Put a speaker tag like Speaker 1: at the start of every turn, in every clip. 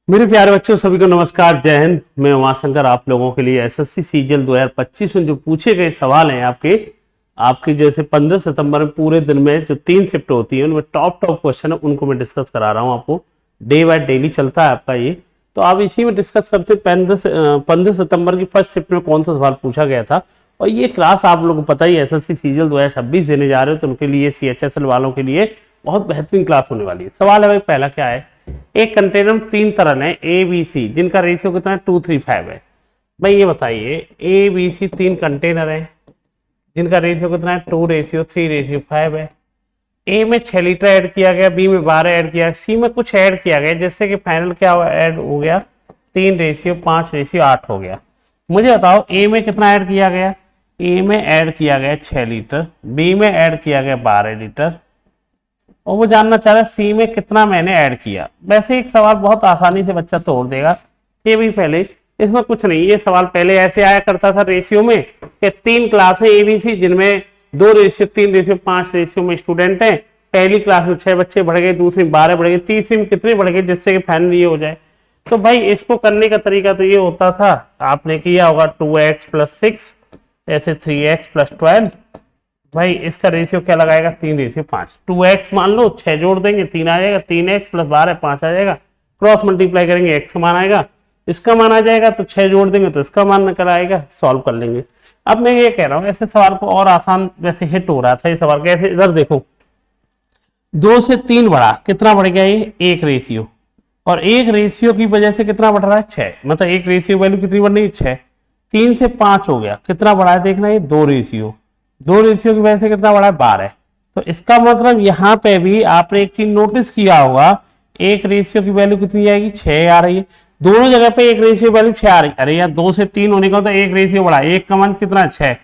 Speaker 1: मेरे प्यारे बच्चों, सभी को नमस्कार, जय हिंद। मैं उमाशंकर आप लोगों के लिए एसएससी सीजीएल 2025 में जो पूछे गए सवाल हैं आपके जैसे 15 सितंबर में पूरे दिन में जो 3 शिफ्ट होती है उनमें टॉप क्वेश्चन है, उनको मैं डिस्कस करा रहा हूँ आपको। डे बाय डेली चलता है आपका ये, तो आप इसी में डिस्कस करते। 15 सितंबर की फर्स्ट शिफ्ट में कौन सा सवाल पूछा गया था, और ये क्लास आप लोगों को पता ही एसएससी सीजीएल 2026 देने जा रहे हो, तो उनके लिए CHSL वालों के लिए बहुत बेहतरीन क्लास होने वाली है। सवाल है भाई, पहला क्या है, एक कंटेनर में 3 तरल है ABC, जिनका रेशियो कितना है 235 है। भाई ये बताइए, ABC 3 कंटेनर है जिनका रेशियो कितना है 2:3:5 है। A में 6 लीटर ऐड किया गया, B में 12 ऐड किया, C में कुछ ऐड किया गया, जैसे कि फाइनल क्या ऐड हो गया 3:5:8 हो गया। मुझे बताओ A में कितना ऐड किया गया। A में ऐड किया गया 6 लीटर, B में ऐड किया गया 12 लीटर, और वो जानना चाह रहा है C में कितना मैंने ऐड किया। वैसे एक सवाल बहुत आसानी से बच्चा तोड़ देगा, ये भी पहले, इसमें कुछ नहीं। ये सवाल पहले ऐसे आया करता था रेशियो में कि 3 क्लास है ABC, जिनमें 2:3:5 में स्टूडेंट हैं। पहली क्लास में 6 बच्चे बढ़ गए, दूसरी 12 बढ़ गए, तीसरी में कितने बढ़ गए, जिससे कि फाइनल ये हो जाए। तो भाई इसको करने का तरीका तो ये होता था, आपने किया होगा 2x + 6, ऐसे 3x + 12। भाई इसका रेशियो क्या लगाएगा 3:5। 2x मान लो, 6 जोड़ देंगे 3 आ जाएगा, 3x + 12 5 आ जाएगा, क्रॉस मल्टीप्लाई करेंगे x का मान आएगा, इसका मान आ जाएगा, तो 6 जोड़ देंगे तो इसका मान निकल आएगा, सॉल्व कर लेंगे। अब मैं ये कह रहा हूँ, ऐसे सवाल को और आसान वैसे हिट हो रहा था ये सवाल कैसे, इधर देखो 2 से 3 बढ़ा, कितना बढ़ गया ये 1 रेशियो, और 1 रेशियो की वजह से कितना बढ़ रहा है 6, मतलब 1 रेशियो वैल्यू कितनी बढ़ रही है 6। 3 से 5 हो गया, कितना बढ़ा है देखना, ये 2 रेशियो, 2 रेशियो की वजह से कितना बढ़ा है 12। तो इसका मतलब यहाँ पे भी आपने एक चीज नोटिस किया होगा, 1 रेशियो की वैल्यू कितनी आएगी 6 आ रही है, दोनों जगह पे 1 रेशियो वैल्यू 6 आ रही है। अरे यार 2 से 3 होने का तो 1 रेशियो बढ़ा, 1 का मान कितना 6,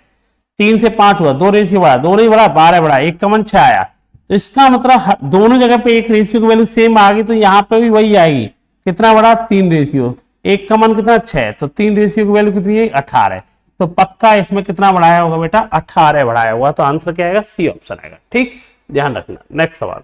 Speaker 1: 3 से 5 हुआ, 2 रेशियो बढ़ा, 2 नहीं बढ़ा 12 बढ़ा, 1 का मान 6 आया। तो इसका मतलब दोनों जगह पे 1 रेशियो की वैल्यू सेम आ गई, तो यहाँ पे भी वही आएगी, कितना बढ़ा 3 रेशियो, 1 का मान कितना 6, तो 3 रेशियो की वैल्यू कितनी है 18। तो पक्का इसमें कितना बढ़ाया होगा बेटा 18 बढ़ाया होगा, तो आंसर क्या आएगा C ऑप्शन आएगा। ठीक, ध्यान रखना। नेक्स्ट सवाल,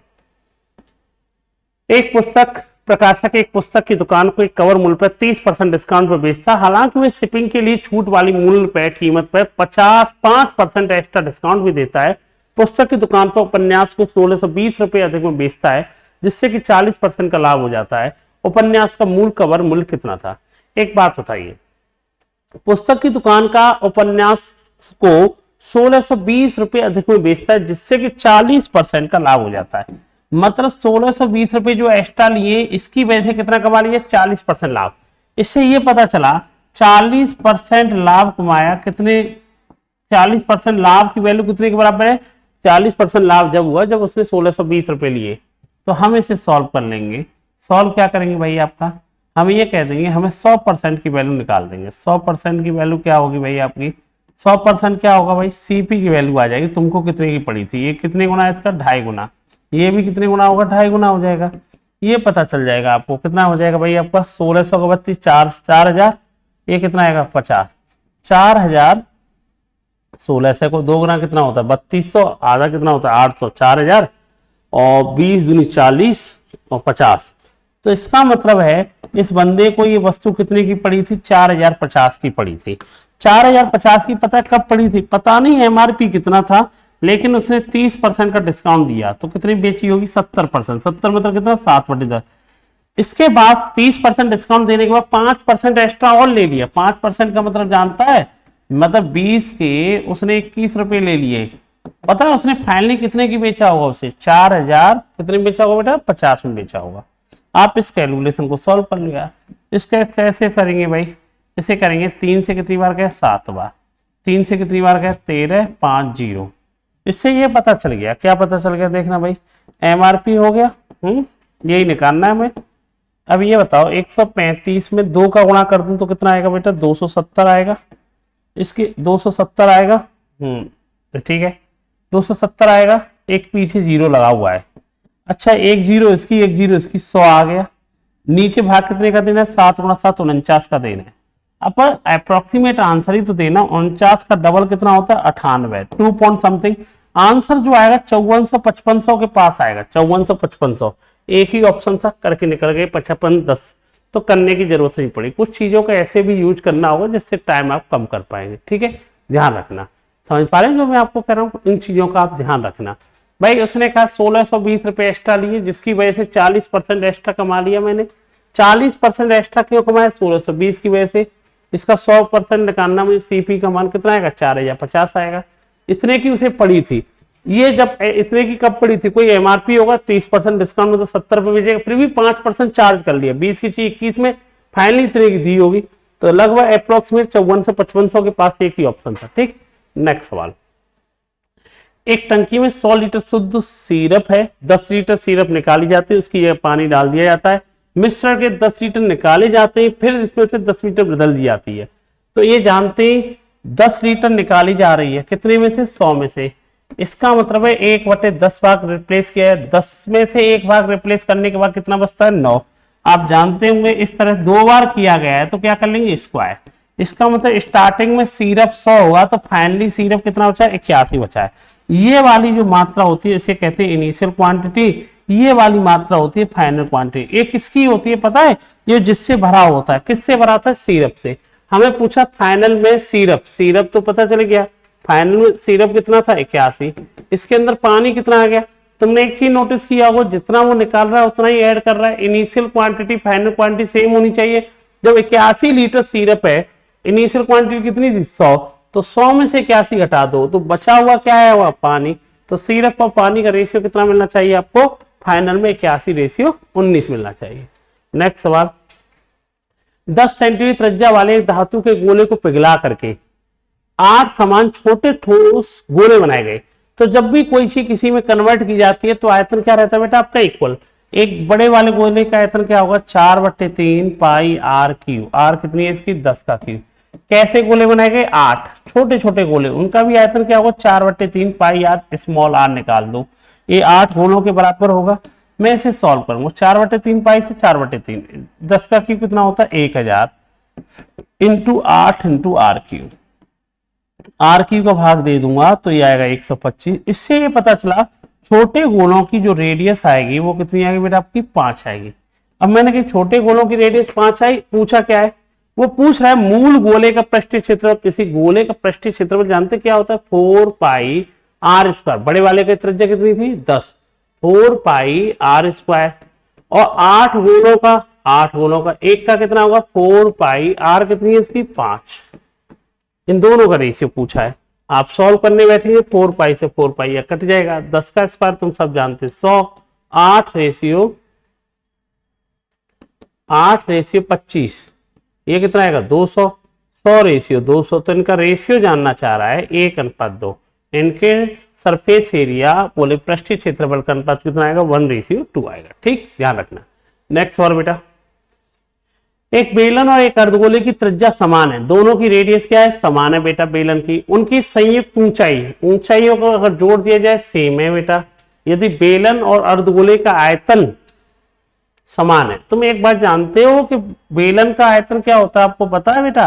Speaker 1: प्रकाशक एक पुस्तक की दुकान को एक कवर मूल्य पर 30% डिस्काउंट पर बेचता, हालांकि वह शिपिंग के लिए छूट वाली मूल्य पर कीमत पर 5% एक्स्ट्रा डिस्काउंट भी देता है। पुस्तक की दुकान पर उपन्यास को 1620 रुपए अधिक में बेचता है, जिससे कि 40% का लाभ हो जाता है। उपन्यास का मूल कवर मूल्य कितना था। एक बात बताइए, पुस्तक की दुकान का उपन्यास को 1620 रुपए अधिक में बेचता है, जिससे कि 40% का लाभ हो जाता है। मतलब 1620 रुपए जो एक्स्ट्रा लिए, इसकी वजह से कितना कमा लिया 40% लाभ। इससे ये पता चला 40% लाभ कमाया, कितने 40% लाभ की वैल्यू कितने के बराबर है, 40% लाभ जब हुआ जब उसने 1620 रुपए लिए। तो हम इसे सॉल्व कर लेंगे। सॉल्व क्या करेंगे भाई, आपका हम ये कह देंगे, हमें 100% की वैल्यू निकाल देंगे। 100% की वैल्यू क्या होगी भाई आपकी, 100% क्या होगा भाई, CP की वैल्यू आ जाएगी। तुमको कितने की पड़ी थी, ये कितने गुना है इसका 2.5 गुना, ये भी कितने गुना होगा 2.5 गुना हो जाएगा। ये पता चल जाएगा आपको, कितना हो जाएगा भाई आपका 1600 का 32 4000, ये कितना आएगा 50, 4000 1600 को 2 गुना कितना होता है 3200, आधा कितना होता है 800, 4000 और 20 दूनी 40 और 50। तो इसका मतलब है इस बंदे को ये वस्तु कितने की पड़ी थी 4050 की पड़ी थी। 4050 की पता कब पड़ी थी, पता नहीं MRP कितना था, लेकिन उसने 30% का डिस्काउंट दिया, तो कितनी बेची होगी 70%। 70 मतलब कितना 7/10। इसके बाद 30% डिस्काउंट देने के बाद 5% एक्स्ट्रा और ले लिया। 5% का मतलब जानता है, मतलब 20 के उसने 21 रुपए ले लिए। पता है उसने फाइनली कितने की बेचा होगा, उसे 4000 कितने बेचा होगा बेटा 50 में बेचा होगा। आप इस कैलकुलेशन को सॉल्व कर लिया। इसका कैसे करेंगे भाई, इसे करेंगे 3 से कितनी बार गया 7 बार, 3 से कितनी बार गया 13 5 0। इससे ये पता चल गया, क्या पता चल गया देखना भाई, MRP हो गया, यही निकालना है हमें। अब ये बताओ 135 में 2 का गुणा कर दूं तो कितना आएगा बेटा 270 आएगा, इसके 270 आएगा, ठीक है 270 आएगा, एक पीछे 0 लगा हुआ है। अच्छा 1 0 इसकी 1 0 इसकी 100 आ गया। नीचे भाग कितने का देना है 7 गुणा 7 49 का देना है। अब अप्रोक्सीमेट आंसर ही तो देना, 49 का डबल कितना होता है 98, 2 पॉइंट समथिंग। आंसर जो आएगा 5400-5500 के पास आएगा, 5400-5500। एक ही ऑप्शन था करके निकल गए 55-10। तो करने की जरूरत नहीं पड़ी। कुछ चीजों का ऐसे भी यूज करना होगा जिससे टाइम आप कम कर पाएंगे। ठीक है, ध्यान रखना। समझ पा रहे हैं जो मैं आपको कह रहा हूँ, इन चीजों का आप ध्यान रखना। भाई उसने कहा 1620 रुपए एक्स्ट्रा लिए, जिसकी वजह से 40% एक्स्ट्रा कमा लिया मैंने। 40% एक्स्ट्रा क्यों कमाया? 1620 की वजह से। इसका 100% निकालना, मुझे सीपी का मान कितना आएगा? 4050 आएगा। इतने की उसे पड़ी थी। ये जब इतने की कब पड़ी थी? कोई एमआरपी होगा 30% डिस्काउंट में तो 70 रुपए बेचेगा, फिर भी 5% चार्ज कर लिया। 20 की चीज 21 में फाइनली इतने की दी होगी, तो लगभग अप्रोक्सीमेट 54 से 5500 के पास एक ही ऑप्शन था। ठीक, नेक्स्ट सवाल। एक टंकी में 100 लीटर शुद्ध सिरप है, 10 लीटर सिरप निकाली जाती है, उसकी जगह पानी डाल दिया जाता है। मिश्रण के 10 लीटर निकाले जाते हैं, फिर इसमें से 10 लीटर बदल दी जाती है। तो ये जानते हैं 10 लीटर निकाली जा रही है, कितने में से? 100 में से। इसका मतलब है 1/10 भाग रिप्लेस किया है, 10 में से 1 भाग रिप्लेस करने के बाद कितना बचता है? 9। आप जानते होंगे इस तरह 2 बार किया गया है तो क्या कर लेंगे? स्क्वायर। इसका मतलब स्टार्टिंग में सिरप 100 होगा तो फाइनली सिरप कितना बचा है? 81 बचा है। ये वाली जो मात्रा होती है इसे कहते हैं इनिशियल क्वांटिटी, ये वाली मात्रा होती है फाइनल क्वांटिटी। ये किसकी होती है पता है? ये जिससे भरा होता है। किससे भरा था? सिरप से। हमें पूछा फाइनल में सिरप, सिरप तो पता चल गया। फाइनल में सिरप कितना था? 81। इसके अंदर पानी कितना आ गया? तुमने एक चीज नोटिस किया होगा, जितना वो निकाल रहा है उतना ही ऐड कर रहा है। Initial quantity final quantity same होनी चाहिए। जब 81 लीटर सिरप है, इनिशियल क्वांटिटी कितनी थी? 100, तो 100 में से 81 घटा दो तो बचा हुआ क्या है? हुआ पानी। तो सिरप और पानी का रेशियो कितना मिलना चाहिए आपको? फाइनल में 81 रेशियो 19 मिलना चाहिए। नेक्स्ट सवाल। 10 सेंटीमीटर त्रिज्या वाले धातु के गोले को पिघला करके 8 समान छोटे ठोस गोले बनाए गए। तो जब भी कोई चीज किसी में कन्वर्ट की जाती है तो आयतन क्या रहता है बेटा आपका? इक्वल। एक बड़े वाले गोले का आयतन क्या होगा? 4/3 पाई आर क्यू। आर कितनी है इसकी? 10 का क्यू। कैसे गोले बनाए गए? 8 छोटे छोटे गोले, उनका भी आयतन क्या होगा? 4/3 पाई आर स्मॉल आर निकाल दो। ये 8 गोलों के बराबर होगा। मैं इसे सॉल्व करूंगा। 4/3 पाई से 4/3, 10 का क्यू कितना होता है? 1000 into 8 into R Q. R Q का भाग दे दूंगा तो ये आएगा 125। इससे ये पता चला छोटे गोलों की जो रेडियस आएगी वो कितनी आएगी बेटा आपकी? 5 आएगी। अब मैंने कहा छोटे गोलों की रेडियस 5 आई, पूछा क्या है? वो पूछ रहा है मूल गोले का पृष्ठीय क्षेत्रफल। किसी गोले का पृष्ठीय क्षेत्रफल जानते क्या होता है? 4 पाई आर स्क्वायर। बड़े वाले की त्रिज्या कितनी थी? 10। 4 पाई आर स्क्वायर। और 8 गोलों का एक का कितना होगा? 4 पाई। आर कितनी है इसकी? 5। इन दोनों का रेशियो पूछा है। आप सॉल्व करने बैठेंगे 4 पाई से 4 पाई या कट जाएगा। 10 का स्क्वायर तुम सब जानते 100। 8 रेशियो 25, ये कितना आएगा? 200। 100 रेशियो 200। तो इनका रेशियो जानना चाह रहा है 1:2। इनके सरफेस एरिया बोले पृष्ठीय क्षेत्रफल का अनुपात कितना आएगा? 1:2 आएगा। ठीक, ध्यान रखना। नेक्स्ट और बेटा, एक बेलन और एक अर्धगोले की त्रिज्या समान है, दोनों की रेडियस क्या है? समान है बेटा बेलन की। उनकी संयुक्त ऊंचाइयों को अगर जोड़ दिया जाए सेम है बेटा। यदि बेलन और अर्धगोले का आयतन समान है, तुम एक बात जानते हो कि बेलन का आयतन क्या होता है? आपको पता है बेटा?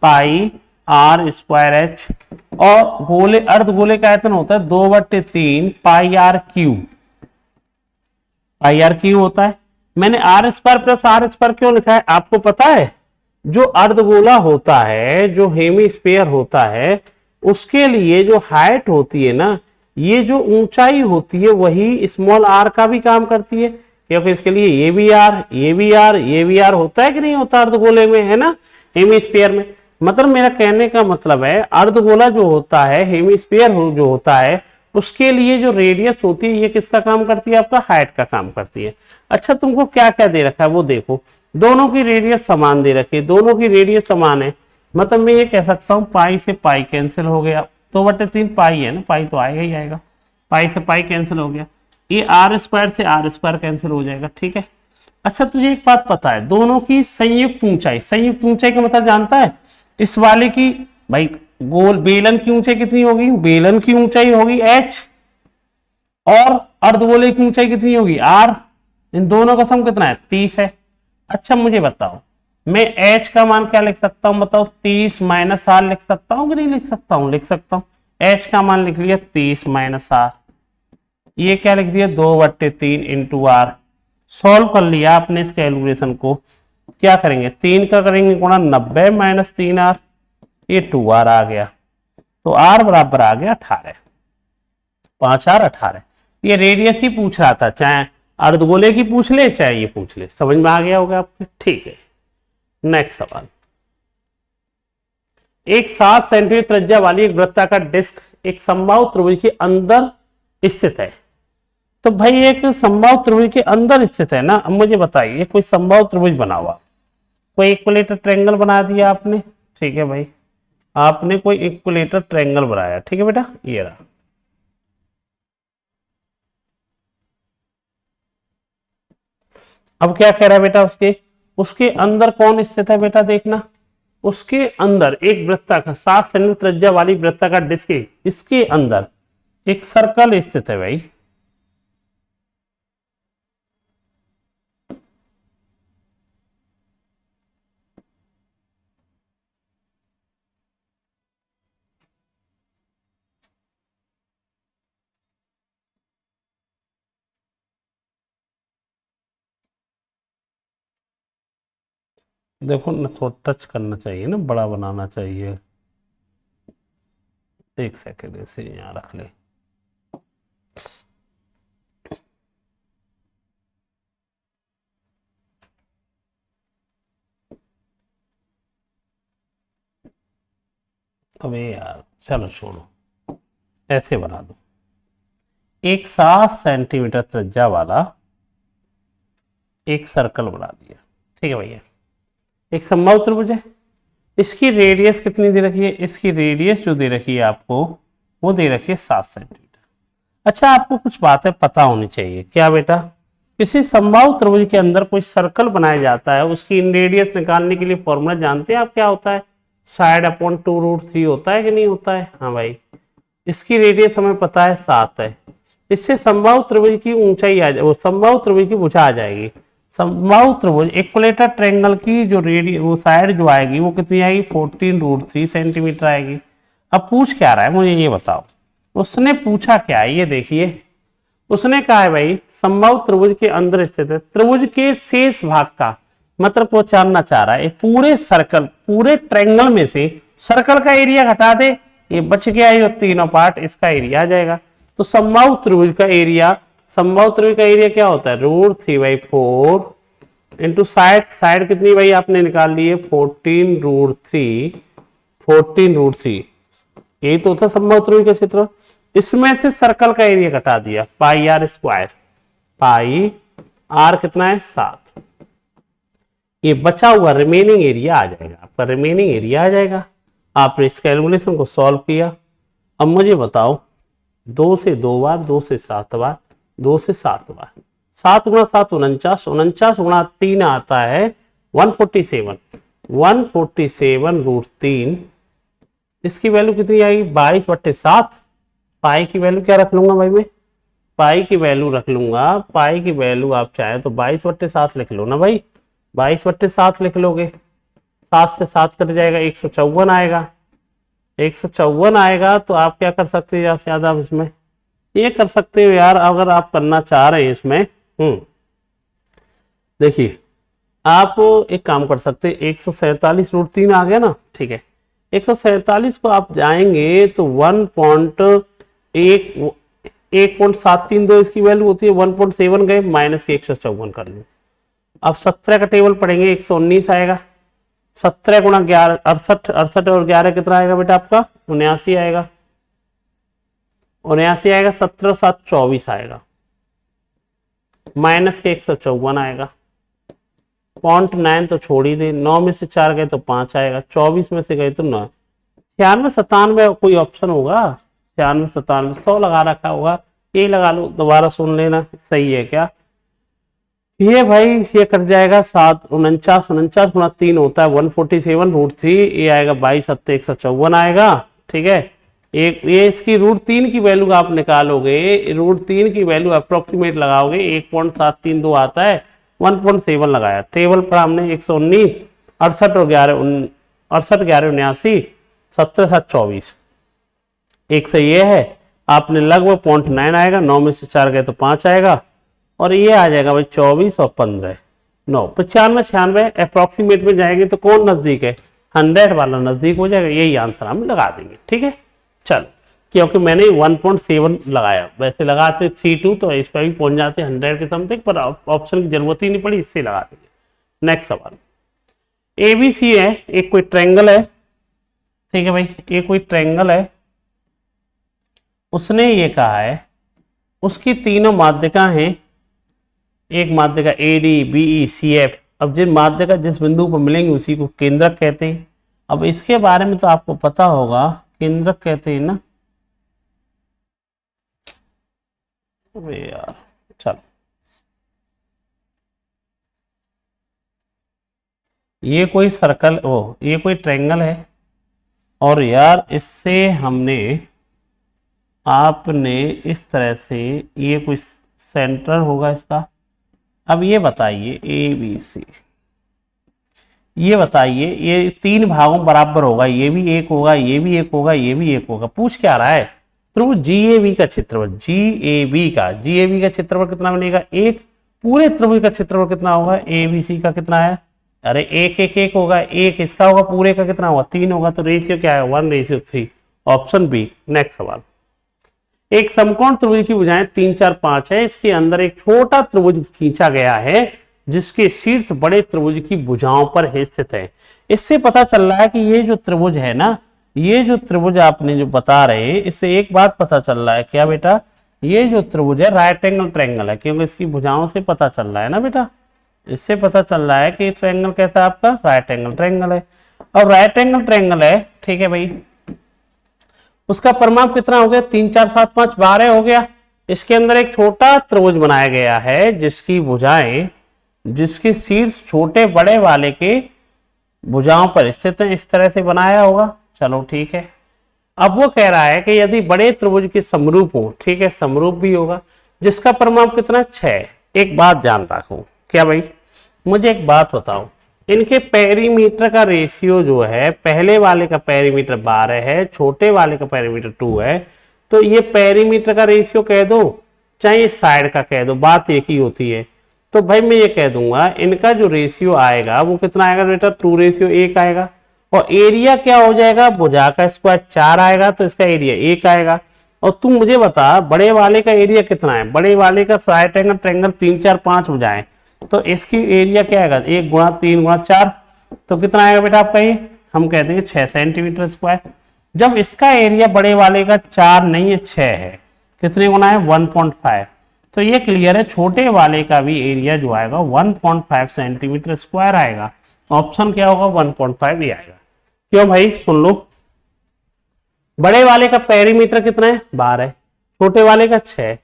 Speaker 1: Pi r square h. और अर्धगोले का आयतन होता है 2/3 pi r cube. Pi r cube होता है। मैंने r square plus r square क्यों लिखा है? आपको पता है जो अर्धगोला होता है, जो हेमीस्फीयर होता है, उसके लिए जो हाइट होती है ना, ये जो ऊंचाई होती है वही स्मॉल आर का भी काम करती है। क्योंकि इसके लिए ये भी आर होता है कि नहीं होता अर्धगोले में, है ना, हेमीस्फीयर में। मतलब मेरा कहने का मतलब है अर्धगोला जो होता है, हेमीस्फीयर जो होता है, उसके लिए जो रेडियस होती है ये किसका काम करती है? आपका हाइट का काम करती है। अच्छा, तुमको क्या क्या दे रखा है वो देखो। दोनों की रेडियस समान दे रखी है, दोनों की रेडियस समान है। मतलब मैं ये कह सकता हूँ पाई से पाई कैंसिल हो गया, 2/3 पाई है ना, पाई तो आएगा ही आएगा। पाई से पाई कैंसिल हो गया, ये आर स्क्वायर से आर स्क्वायर कैंसिल हो जाएगा। ठीक है। अच्छा, तुझे एक बात पता है, दोनों की संयुक्त ऊंचाई का मतलब जानता है? इस वाले की भाई गोल बेलन की ऊंचाई कितनी होगी? बेलन की ऊंचाई होगी h, और अर्धगोले की ऊंचाई कितनी होगी? r। इन दोनों का सम कितना है? 30 है। अच्छा, मुझे बताओ मैं h का मान क्या लिख सकता हूं? बताओ, 30 माइनस r लिख सकता हूं कि नहीं लिख सकता हूं? लिख सकता हूं। h का मान लिख लिया 30 माइनस r, ये क्या लिख दिया? 2/3 इंटू r। सॉल्व कर लिया आपने इस कैलकुलेशन को, क्या करेंगे 3 का करेंगे गुणा 90 माइनस 3r, ये 2r आ गया, तो r बराबर आ गया 18, 5r 18। ये रेडियस ही पूछ रहा था, चाहे अर्धगोले की पूछ ले चाहे ये पूछ ले, समझ में आ गया होगा आपको। ठीक है, नेक्स्ट सवाल। एक 7 सेंटीमीटर त्रिज्या वाली एक वृत्ताकार डिस्क एक समबाहु त्रिभुज के अंदर स्थित है। तो भाई एक समबाहु त्रिभुज के अंदर स्थित है ना, अब मुझे बताइए कोई समबाहु त्रिभुज बना हुआ, कोई इक्विलेटर ट्रायंगल बना दिया आपने, ठीक है भाई, आपने कोई इक्विलेटर ट्रायंगल बनाया, ठीक है बेटा, ये रहा। अब क्या कह रहा है बेटा, उसके अंदर कौन स्थित है बेटा, देखना उसके अंदर एक वृत्ताकार 7 सेंटीमीटर त्रिज्या वाली वृत्ताकार डिस्क, इसके अंदर एक सर्कल स्थित है भाई। देखो ना, थोड़ा टच करना चाहिए ना, बड़ा बनाना चाहिए। एक सेकेंड ऐसे यहाँ रख ले। अबे यार चलो छोड़ो, ऐसे बना दो। एक 7 सेंटीमीटर त्रिज्या वाला एक सर्कल बना दिया, ठीक है भैया। एक समबाहु त्रिभुज है, इसकी रेडियस कितनी दे रखी है, इसकी रेडियस जो दे रखी है आपको वो दे रखी है 7 सेंटीमीटर। अच्छा, आपको कुछ बातें पता होनी चाहिए। क्या बेटा, किसी समबाहु त्रिभुज के अंदर कोई सर्कल बनाया जाता है, उसकी रेडियस निकालने के लिए फॉर्मूला जानते हैं आप, क्या होता है, साइड अपॉन 2√3 होता है कि नहीं होता है। हाँ भाई, इसकी रेडियस हमें पता है 7 है, इससे समबाहु त्रिभुज की ऊंचाई आ जाए, वो समबाहु त्रिभुज की भुजा आ जाएगी। समबाहु त्रिभुज इक्विलेटर ट्रायंगल की जो रेडियस, वो साइड जो आएगी वो कितनी आएगी, 14√3 सेंटीमीटर आएगी। अब पूछ क्या रहा है मुझे ये बताओ, उसने पूछा क्या है, ये देखिए, उसने कहा है भाई समबाहु त्रिभुज के अंदर स्थित है, त्रिभुज के शेष भाग का मतलब वो जानना चाह रहा है, पूरे सर्कल, पूरे ट्रायंगल में से सर्कल का एरिया घटा दे, ये बच गया, ये तीनों पार्ट, इसका एरिया आ जाएगा। तो समबाहु त्रिभुज का एरिया, समबाहु त्रिभुज का एरिया क्या होता है, √3/4 इंटू साइड कितनी भाई आपने निकाल ली है 14√3, यही तो होता है समबाहु त्रिभुज का क्षेत्र। इसमें से सर्कल का एरिया घटा दिया, πr², पाई r कितना है 7, ये बचा हुआ रिमेनिंग एरिया आ जाएगा आपका, रिमेनिंग एरिया आ जाएगा। आपने इस कैलकुलेशन को सॉल्व किया। अब मुझे बताओ 2 से 2 बार, 2 से 7 बार, 2 से 7 बार, 7 गुणा 7 49, 49 गुणा 3 आता है 147, 147√3, इसकी वैल्यू कितनी आएगी 22/7। पाई की वैल्यू क्या रख लूंगा भाई मैं, पाई की वैल्यू रख लूंगा, पाई की वैल्यू आप चाहे तो 22/7 लिख लो ना भाई, 22/7 लिख लोगे, 7 से 7 कट जाएगा, 154 आएगा, 154 आएगा। तो आप क्या कर सकते हैं, ज्यादा से ज्यादा इसमें ये कर सकते हो यार, अगर आप करना चाह रहे हैं इसमें, देखिए आप एक काम कर सकते हैं, 147√3 आ गया ना, ठीक है, 147 को आप जाएंगे तो 1.732 इसकी वैल्यू होती है, 1.7 गए माइनस के 154 कर लो। अब 17 का टेबल पढ़ेंगे, 119 आएगा, 17 गुणा 11 68, 68 और 11 कितना आएगा बेटा आपका 79 आएगा, 79 आएगा, 17 7 24 आएगा, माइनस के 154 आएगा, 0.9 तो छोड़ ही दे, 9 में से 4 गए तो 5 आएगा, 24 में से गए तो 9, 96 97 कोई ऑप्शन होगा, 96 97 100 लगा रखा होगा, यही लगा लो, दोबारा सुन लेना, सही है क्या ये भाई, ये कट जाएगा 7 49 गुणा 3 होता है 147√3, ये आएगा 22 7 154 आएगा, ठीक है। एक ये इसकी √3 की वैल्यू आप निकालोगे, √3 की वैल्यू अप्रोक्सीमेट लगाओगे, 1.732 आता है, 1.7 लगाया, टेबल पर हमने 119 68 और 11 68 11 79 17 7 24, एक से ये है, आपने लगभग 0.9 आएगा, 9 में से 4 गए तो 5 आएगा, और ये आ जाएगा भाई 24 और 15, 9, 95 96 अप्रोक्सीमेट में जाएंगे तो कौन नजदीक है, 100 वाला नजदीक हो जाएगा, यही आंसर हम लगा देंगे। ठीक है, चलो, क्योंकि मैंने 1.7 लगाया, वैसे लगाते 32 तो इस पर भी पहुंच जाते 100 के समथिंग, पर ऑप्शन की जरूरत ही नहीं पड़ी, इससे लगा देंगे। नेक्स्ट सवाल, ABC है, एक कोई ट्रायंगल है, ठीक है भाई, ये कोई ट्रायंगल है, उसने ये कहा है उसकी तीनों माध्यिका हैं, एक माध्यिका AD BE CF, अब जिन माध्यिका जिस बिंदु पर मिलेंगे उसी को केंद्रक कहते हैं। अब इसके बारे में तो आपको पता होगा, केंद्रक कहते हैं ना, अबे यार चलो, ये कोई सर्कल, ये कोई ट्रायंगल है, और यार इससे हमने आपने इस तरह से, ये कोई सेंटर होगा इसका। अब ये बताइए ABC, ये बताइए ये 3 भागों बराबर होगा, ये भी एक होगा, ये भी एक होगा, ये भी एक होगा, पूछ क्या रहा है, त्रिभुज GAB का क्षेत्रफल, GAB का क्षेत्रफल कितना बनेगा, एक, पूरे त्रिभुज का क्षेत्रफल कितना होगा, ABC का कितना है, अरे एक होगा, एक इसका होगा, पूरे का कितना होगा, 3 होगा, तो रेशियो क्या है, 1:3, ऑप्शन बी। नेक्स्ट सवाल, एक समकोण त्रिभुज की भुजाएं 3 4 5 है, इसके अंदर एक छोटा त्रिभुज खींचा गया है जिसके शीर्ष बड़े त्रिभुज की भुजाओं पर स्थित है। इससे पता चल रहा है कि ये जो त्रिभुज है ना, ये जो त्रिभुज आपने जो बता रहे हैं, इससे एक बात पता चल रहा है, क्या बेटा, ये जो त्रिभुज है राइट एंगल ट्रायंगल है, क्योंकि इसकी भुजाओं से पता चल रहा है ना बेटा, इससे पता चल रहा है कि ट्रायंगल कैसा है आपका, राइट एंगल ट्रायंगल है। और राइट एंगल ट्रायंगल है, ठीक है भाई, उसका परिमाप कितना हो गया, 3 4 7 5 12 हो गया। इसके अंदर एक छोटा त्रिभुज बनाया गया है जिसकी भुजाएं, जिसके शीर्ष छोटे बड़े वाले के भुजाओं पर स्थित है, इस तरह से बनाया होगा। चलो ठीक है, अब वो कह रहा है कि यदि बड़े त्रिभुज के समरूप हो, ठीक है, समरूप भी होगा, जिसका परिमाप कितना, 6। एक बात जान रखो, क्या भाई, मुझे एक बात बताओ, इनके पेरीमीटर का रेशियो जो है, पहले वाले का पेरीमीटर 12 है, छोटे वाले का पेरीमीटर 2 है, तो ये पेरीमीटर का रेशियो कह दो, चाहे साइड का कह दो, बात एक ही होती है। तो भाई मैं ये कह दूंगा, इनका जो रेशियो आएगा वो कितना आएगा बेटा, 2:1 आएगा। और एरिया क्या हो जाएगा, भुजा का स्क्वायर 4 आएगा, तो इसका एरिया 1 आएगा। और तू मुझे बता, बड़े वाले का एरिया कितना है, बड़े वाले का राइट एंगल ट्रायंगल 3 4 5 भुजाएं, तो इसकी एरिया क्या आएगा, 1 × 3 × 4, तो कितना आएगा बेटा आपका, ये हम कह देंगे 6 सेंटीमीटर स्क्वायर। जब इसका एरिया बड़े वाले का 4 नहीं है, 6 है, कितने गुना है, 1.5, तो ये क्लियर है, छोटे वाले का भी एरिया जो आएगा 1.5 सेंटीमीटर स्क्वायर आएगा। ऑप्शन क्या होगा, 1.5 ही आएगा। क्यों भाई, सुन लो, बड़े वाले का पेरीमीटर कितना है, 12, छोटे वाले का 6,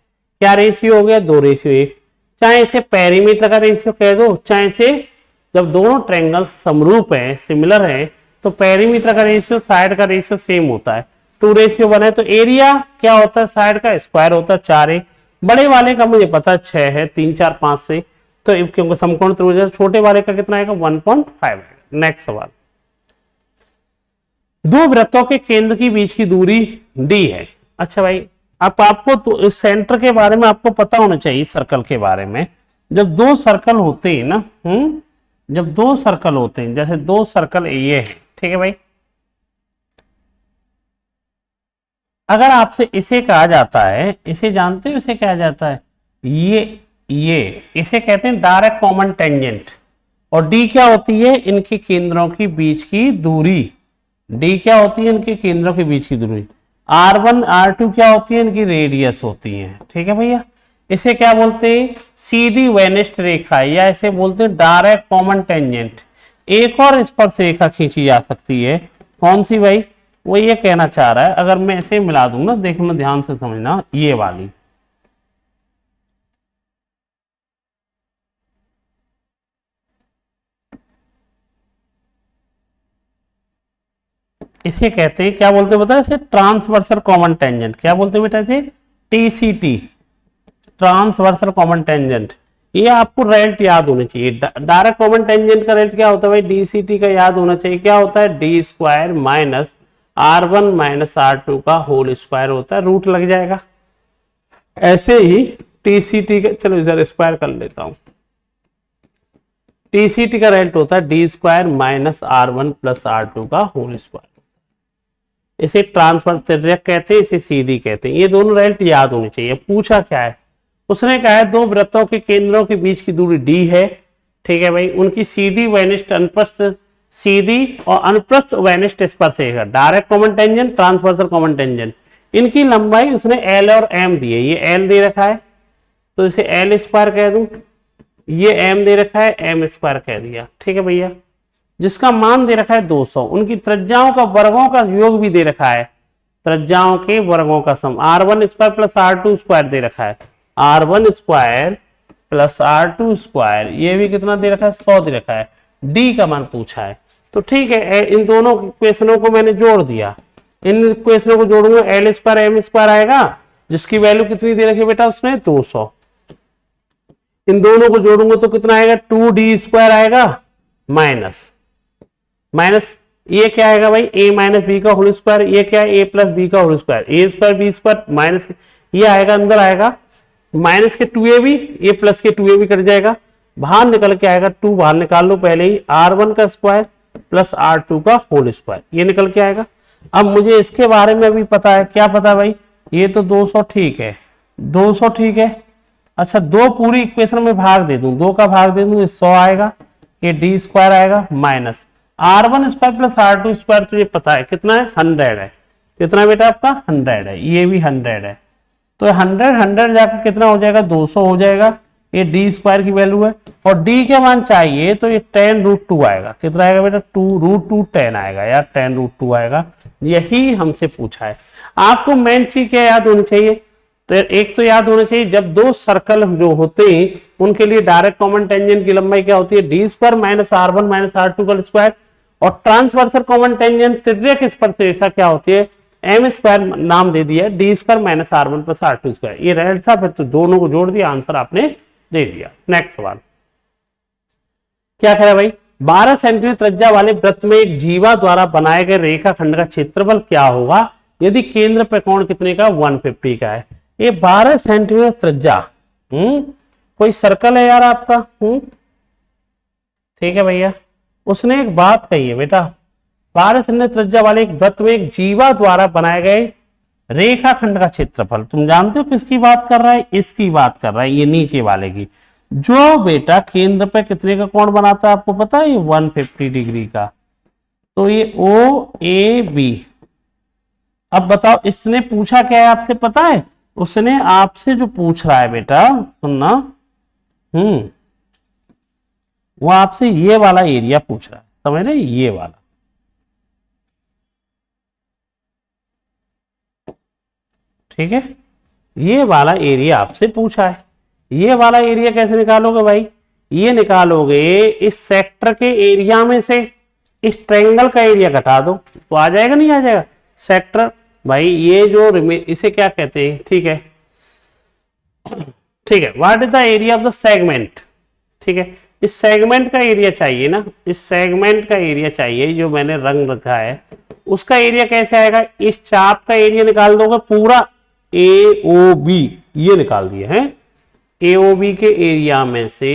Speaker 1: क्या रेशियो हो गया, 2:1। चाहे इसे पेरीमीटर का रेशियो कह दो, चाहे इसे, जब दोनों ट्रायंगल समरूप हैं, सिमिलर हैं, तो पेरीमीटर का रेशियो साइड का रेशियो सेम होता है, 2:1 है। तो एरिया क्या होता है, साइड का स्क्वायर होता है 4। बड़े वाले का मुझे पता 6 है, 3 4 5 से, तो क्योंकि समकोण त्रिभुज है, छोटे वाले का कितना आएगा, 1.5 आएगा। नेक्स्ट सवाल, दो वृत्तों के केंद्र की बीच की दूरी d है। अच्छा भाई, अब आपको तो इस सेंटर के बारे में आपको पता होना चाहिए, सर्कल के बारे में। जब 2 सर्कल होते हैं ना, जब 2 सर्कल होते हैं, जैसे 2 सर्कल ये है, ठीक है भाई, अगर आपसे इसे कहा जाता है, इसे जानते हो इसे कहा जाता है, ये इसे कहते हैं डायरेक्ट कॉमन टेंजेंट। और डी क्या होती है, इनके केंद्रों के बीच की दूरी। डी क्या होती है, इनके केंद्रों के बीच की दूरी। R1 R2 क्या होती है, इनकी रेडियस होती है। ठीक है भैया, इसे क्या बोलते हैं, सीधी वेनिस्ट रेखा, या इसे बोलते हैं डायरेक्ट कॉमन टेंजेंट। एक और स्पर्श रेखा खींची जा सकती है, कौन सी भाई, वो ये कहना चाह रहा है, अगर मैं इसे मिला दूंगा, देखना ध्यान से समझना, ये वाली, इसे कहते हैं, क्या बोलते हैं बता, इसे ट्रांसवर्सल कॉमन टेंजेंट। क्या बोलते हैं बेटा इसे, TCT, ट्रांसवर्सल कॉमन टेंजेंट। ये आपको रेल्ट याद होनी चाहिए। डायरेक्ट कॉमन टेंजेंट का रेल्ट क्या होता है भाई, DCT का याद होना चाहिए। क्या होता है, D² - R1 - R2 का होल स्क्वायर होता है, रूट लग जाएगा। ऐसे ही TCT का, चलो इधर स्क्वायर कर लेता हूं, टीसीटी का रिजल्ट होता है D square minus R1 plus R2 का होल स्क्वायर। इसे ट्रांसफर तिर्यक कहते हैं, इसे सीधी कहते हैं। ये दोनों रिजल्ट याद होने चाहिए। पूछा क्या है, उसने कहा है दो वृत्तों के केंद्रों के बीच की दूरी d है, ठीक है भाई, उनकी सीधी वेनिस्ट अनुप्रस्थ, सीधी और अनुप्रस्थ वेनिस्ट स्पर्श रेखा, direct common tangent, transversal common tangent, इनकी लंबाई उसने l और m दी है। ये l दे रखा है तो इसे l स्क्वायर कह दूं, ये m दे रखा है m स्क्वायर कह दिया, ठीक है भैया। जिसका मान दे रखा है 200, उनकी त्रिज्याओं का वर्गों का योग भी दे रखा है, त्रिज्याओं के वर्गों का sum R1 square plus R2 square दे रखा है, R1 square plus R2 square, ये भी कितना दे रखा है 100 दे रखा है। D का मान पूछा है तो ठीक है, इन दोनों इक्वेशनों को मैंने जोड़ दिया। इन इक्वेशनों को जोड़ूंगा, L स्क्वायर M स्क्वायर आएगा, जिसकी वैल्यू कितनी दे रखी है बेटा उसने 200। इन दोनों को जोड़ूंगा तो कितना आएगा 2D स्क्वायर आएगा माइनस माइनस ये क्या आएगा भाई a माइनस बी का होल स्क्वायर, ये क्या है a प्लस बी का whole square, a square B square minus ये आएगा, अंदर आएगा माइनस के 2ab, ये प्लस के 2ab कट जाएगा, बाहर निकल के आएगा 2 बाहर निकाल लो पहले ही, R1 का स्क्वायर प्लस R2 का होल स्क्वायर, ये निकल के आएगा। अब मुझे इसके बारे में भी पता है, क्या पता है भाई, ये तो 200 ठीक है, 200 ठीक है। अच्छा दो पूरी इक्वेशन में भाग दे दूं, 2 का भाग दे दूं, ये 100 आएगा, ये d स्क्वायर आएगा minus R1 square plus R2 square, तो ये पता है कितना है 100 है, कितना बेटा आपका 100 है, ये भी 100 है, तो 100 जाकर कितना हो जाएगा 200 हो जाएगा, ये d स्क्वायर की वैल्यू है। और d के मान चाहिए तो ये 10√2 आएगा, कितना आएगा बेटा 2√2 10 आएगा यार, 10√2 आएगा। यही हमसे पूछा है। आपको मेन चीज क्या याद होनी चाहिए, तो एक तो याद होना चाहिए जब दो सर्कल जो होते हैं उनके लिए डायरेक्ट कॉमन टेंजेंट की लंबाई क्या होती है d square minus R1 minus R2 का स्क्वायर, और ट्रांसवर्सल कॉमन टेंजेंट तिर्यक स्पर्श रेखा क्या होती है m स्क्वायर नाम दे दिया, d square minus R1 plus R2 square, ये रिजल्ट था। फिर तो दोनों को जोड़ दिया, आंसर आपने दे दिया। नेक्स्ट सवाल क्या कह रहा है भाई, 12 सेंटीमीटर त्रिज्या वाले वृत्त में एक जीवा द्वारा बनाए गए रेखाखंड का क्षेत्रफल क्या होगा यदि केंद्र पर कोण कितने का 150 का है। ये 12 सेंटीमीटर त्रिज्या, कोई सर्कल है यार आपका, ठीक है भैया। उसने एक बात कही है बेटा, 12 सेंटीमीटर त्रिज्या वाले एक वृत्त में एक जीवा द्वारा बनाए गए रेखाखंड का क्षेत्रफल, तुम जानते हो किसकी बात कर रहा है, इसकी बात कर रहा है, ये नीचे वाले की, जो बेटा केंद्र पे कितने का कोण बनाता है आपको पता है, 150 डिग्री का। तो ये OAB। अब बताओ इसने पूछा क्या है आपसे पता है, उसने आपसे जो पूछ रहा है बेटा सुनना, वो आपसे ये वाला एरिया पूछ रहा है, समझ रहे, ये वाला, ठीक है, ये वाला एरिया आपसे पूछा है। ये वाला एरिया कैसे निकालोगे भाई, ये निकालोगे इस सेक्टर के एरिया में से इस ट्रायंगल का एरिया घटा दो तो आ जाएगा, नहीं आ जाएगा सेक्टर भाई, ये जो इसे क्या कहते हैं, ठीक है ठीक है, what is the area of the segment, ठीक है, इस सेगमेंट का एरिया चाहिए ना, इस सेगमेंट का एरिया चाहिए जो मैंने रंग रखा है, उसका एरिया कैसे आएगा, इस चाप का एरिया निकाल दोगे पूरा AOB, ये निकाल दिया है, AOB के एरिया में से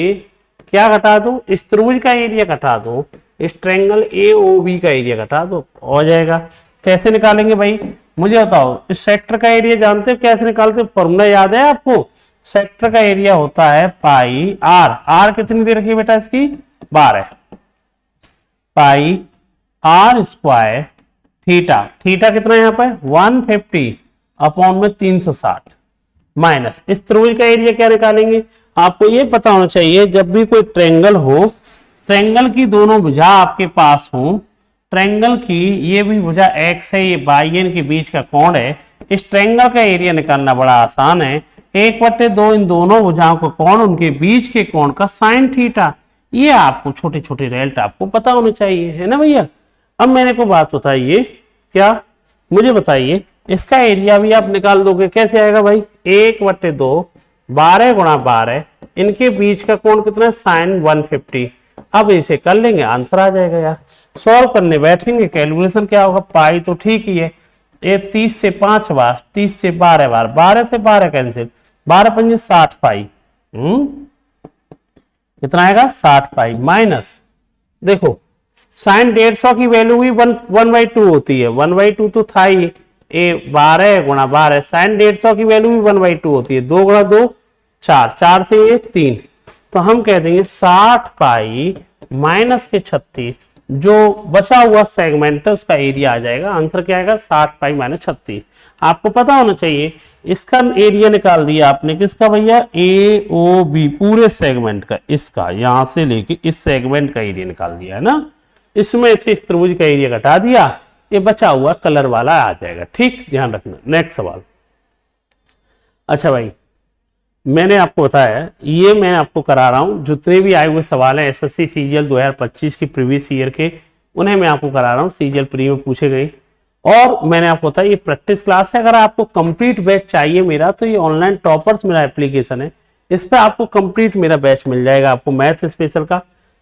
Speaker 1: क्या घटा दो, इस त्रिभुज का एरिया घटा दो, इस ट्रायंगल AOB का एरिया घटा दो, हो जाएगा। कैसे निकालेंगे भाई मुझे बताओ, इस सेक्टर का एरिया जानते हो कैसे निकालते हो, फॉर्मूला याद है आपको, सेक्टर का एरिया होता है पाई R, R कितनी दे रखी है बेटा इसकी 12, पाई R स्क्वायर थीटा, थीटा कितना है यहाँ पे 150 अपॉन में 360 माइनस इस त्रिभुज का एरिया क्या निकालेंगे, आपको ये पता होना चाहिए जब भी कोई ट्रायंगल हो, ट्रायंगल की दोनों भुजा आपके पास हो, ट्रायंगल की ये भी भुजा x है, ये y के बीच का कोण है, इस ट्रायंगल का एरिया निकालना बड़ा आसान है, 1/2 इन दोनों भुजाओं का कोण, उनके बीच के कोण का साइन थीटा, ये आपको छोटे छोटे रिजल्ट आपको पता होने चाहिए, है ना भैया। अब मैंने को बात बताइए, क्या मुझे बताइए इसका एरिया भी आप निकाल दोगे, कैसे आएगा भाई 1/2 12 गुणा 12, इनके बीच का कोण कितना है साइन 150। अब इसे कर लेंगे आंसर आ जाएगा यार, सॉल्व करने बैठेंगे कैलकुलेशन क्या होगा, पाई तो ठीक ही है, ये 30 से 5 बार, 30 से 12 बार, 12 से 12 कैंसिल, 12 पंजे 60 पाई, कितना आएगा 60 पाई माइनस, देखो साइन 150 की वैल्यू भी 1/2 होती है, 1/2 तो था ही, ए 12 गुणा 12, साइन 150 की वैल्यू भी 1/2 होती है, 2 गुणा 2 4, 4 से ये 3, तो हम कह देंगे 60 पाई माइनस के 36, जो बचा हुआ सेगमेंट है उसका एरिया आ जाएगा। आंसर क्या आएगा 60 पाई माइनस 36। आपको पता होना चाहिए इसका एरिया निकाल दिया आपने, किसका भैया, ए ओ बी पूरे सेगमेंट का, इसका यहां से लेके इस सेगमेंट का एरिया निकाल दिया है ना, इसमें से इस त्रिभुज का एरिया घटा दिया, ये बचा हुआ कलर वाला आ जाएगा। ठीक, ध्यान रखना। नेक्स्ट सवाल। अच्छा भाई, मैंने आपको बताया, ये मैं आपको करा रहा हूं, जितने भी आए हुए सवाल हैं एसएससी सीजीएल 2025 की प्रीवियस ईयर के, उन्हें मैं आपको करा रहा हूं, सीजीएल प्री में पूछे गए। और मैंने आपको बताया ये प्रैक्टिस क्लास है। अगर आपको कंप्लीट बैच चाहिए मेरा, तो ये ऑनलाइन टॉपर्स मेरा एप्लीकेशन है, इस पर आपको कंप्लीट मेरा बैच मिल जाएगा। आपको मैथ स्पेशल का,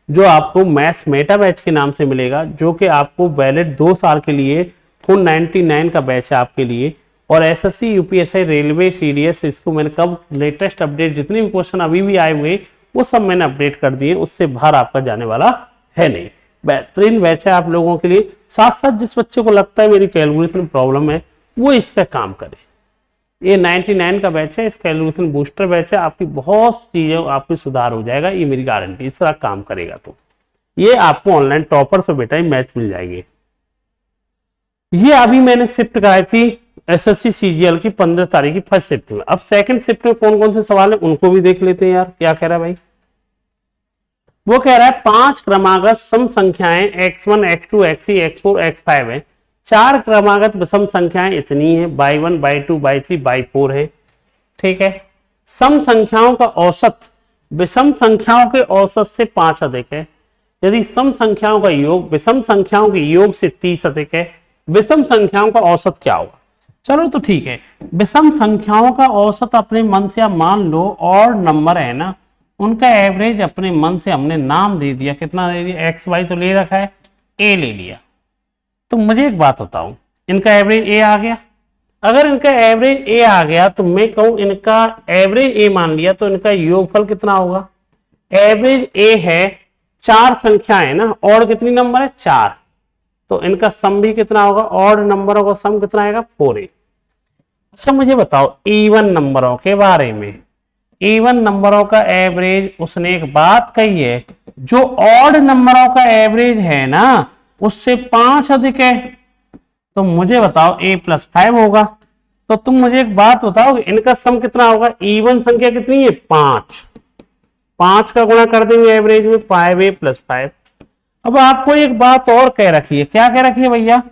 Speaker 1: जो आपको मैथ्स मेटा बैच के नाम से मिलेगा, जो कि आपको वैलिड 2 साल के लिए फुल 99 का बैच है आपके लिए। और एसएससी यूपीएससी रेलवे सीडीएस, इसको मैंने कब लेटेस्ट अपडेट, जितने भी क्वेश्चन अभी भी आए हुए वो सब मैंने अपडेट कर दिए, उससे बाहर आपका जाने वाला है नहीं। बेहतरीन बैच है आप लोगों के लिए। साथ साथ जिस बच्चे को लगता है मेरी कैलकुलेशन प्रॉब्लम है, वो इस पर काम करे। ये 99 का बैच है, इस कैलकुलेशन बूस्टर बैच है, आपकी बहुत चीजें आपकी सुधार हो जाएगा, ये मेरी गारंटी। इस तरह काम करेगा तो ये आपको ऑनलाइन टॉपर से बेटा मैच मिल जाएंगे। ये अभी मैंने शिफ्ट कराई थी एसएससी सीजीएल की 15 तारीख की फर्स्ट शिफ्ट में। अब सेकंड शिफ्ट में कौन कौन से सवाल है उनको भी देख लेते हैं यार। क्या कह रहा है भाई, वो कह रहा है 5 क्रमागत सम संख्याएं x1 x2 x3 x4 x5 है। 4 क्रमागत विषम संख्याएं इतनी है, y1 y2 y3 y4 है। ठीक है, सम संख्याओं का औसत विषम संख्याओं के औसत से 5 अधिक है। यदि सम संख्याओं का योग विषम संख्याओं के योग से 30 अधिक है, विषम संख्याओं का औसत क्या होगा। चलो तो ठीक है, विषम संख्याओं का औसत अपने मन से आप मान लो, और नंबर है ना, उनका एवरेज अपने मन से हमने नाम दे दिया। कितना दे दिया, एक्स वाई तो ले रखा है, ए ले लिया। तो मुझे एक बात बताओ, इनका एवरेज ए आ गया। अगर इनका एवरेज ए आ गया तो मैं कहूं इनका एवरेज ए मान लिया, तो इनका योगफल कितना होगा। एवरेज ए है, 4 संख्याएं ना, और कितनी नंबर है 4, तो इनका सम भी कितना होगा, और नंबरों का सम कितना आएगा 4a। अच्छा मुझे बताओ इवन नंबरों के बारे में, इवन नंबरों का एवरेज उसने एक बात कही है, जो ऑड नंबरों का एवरेज है ना उससे 5 अधिक है। तो मुझे बताओ a + 5 होगा। तो तुम मुझे एक बात बताओ, इनका सम कितना होगा। इवन संख्या कितनी है 5, 5 का गुणा कर देंगे एवरेज में 5a + 5। अब आपको एक बात और कह रखी है, क्या कह रखी है भैया,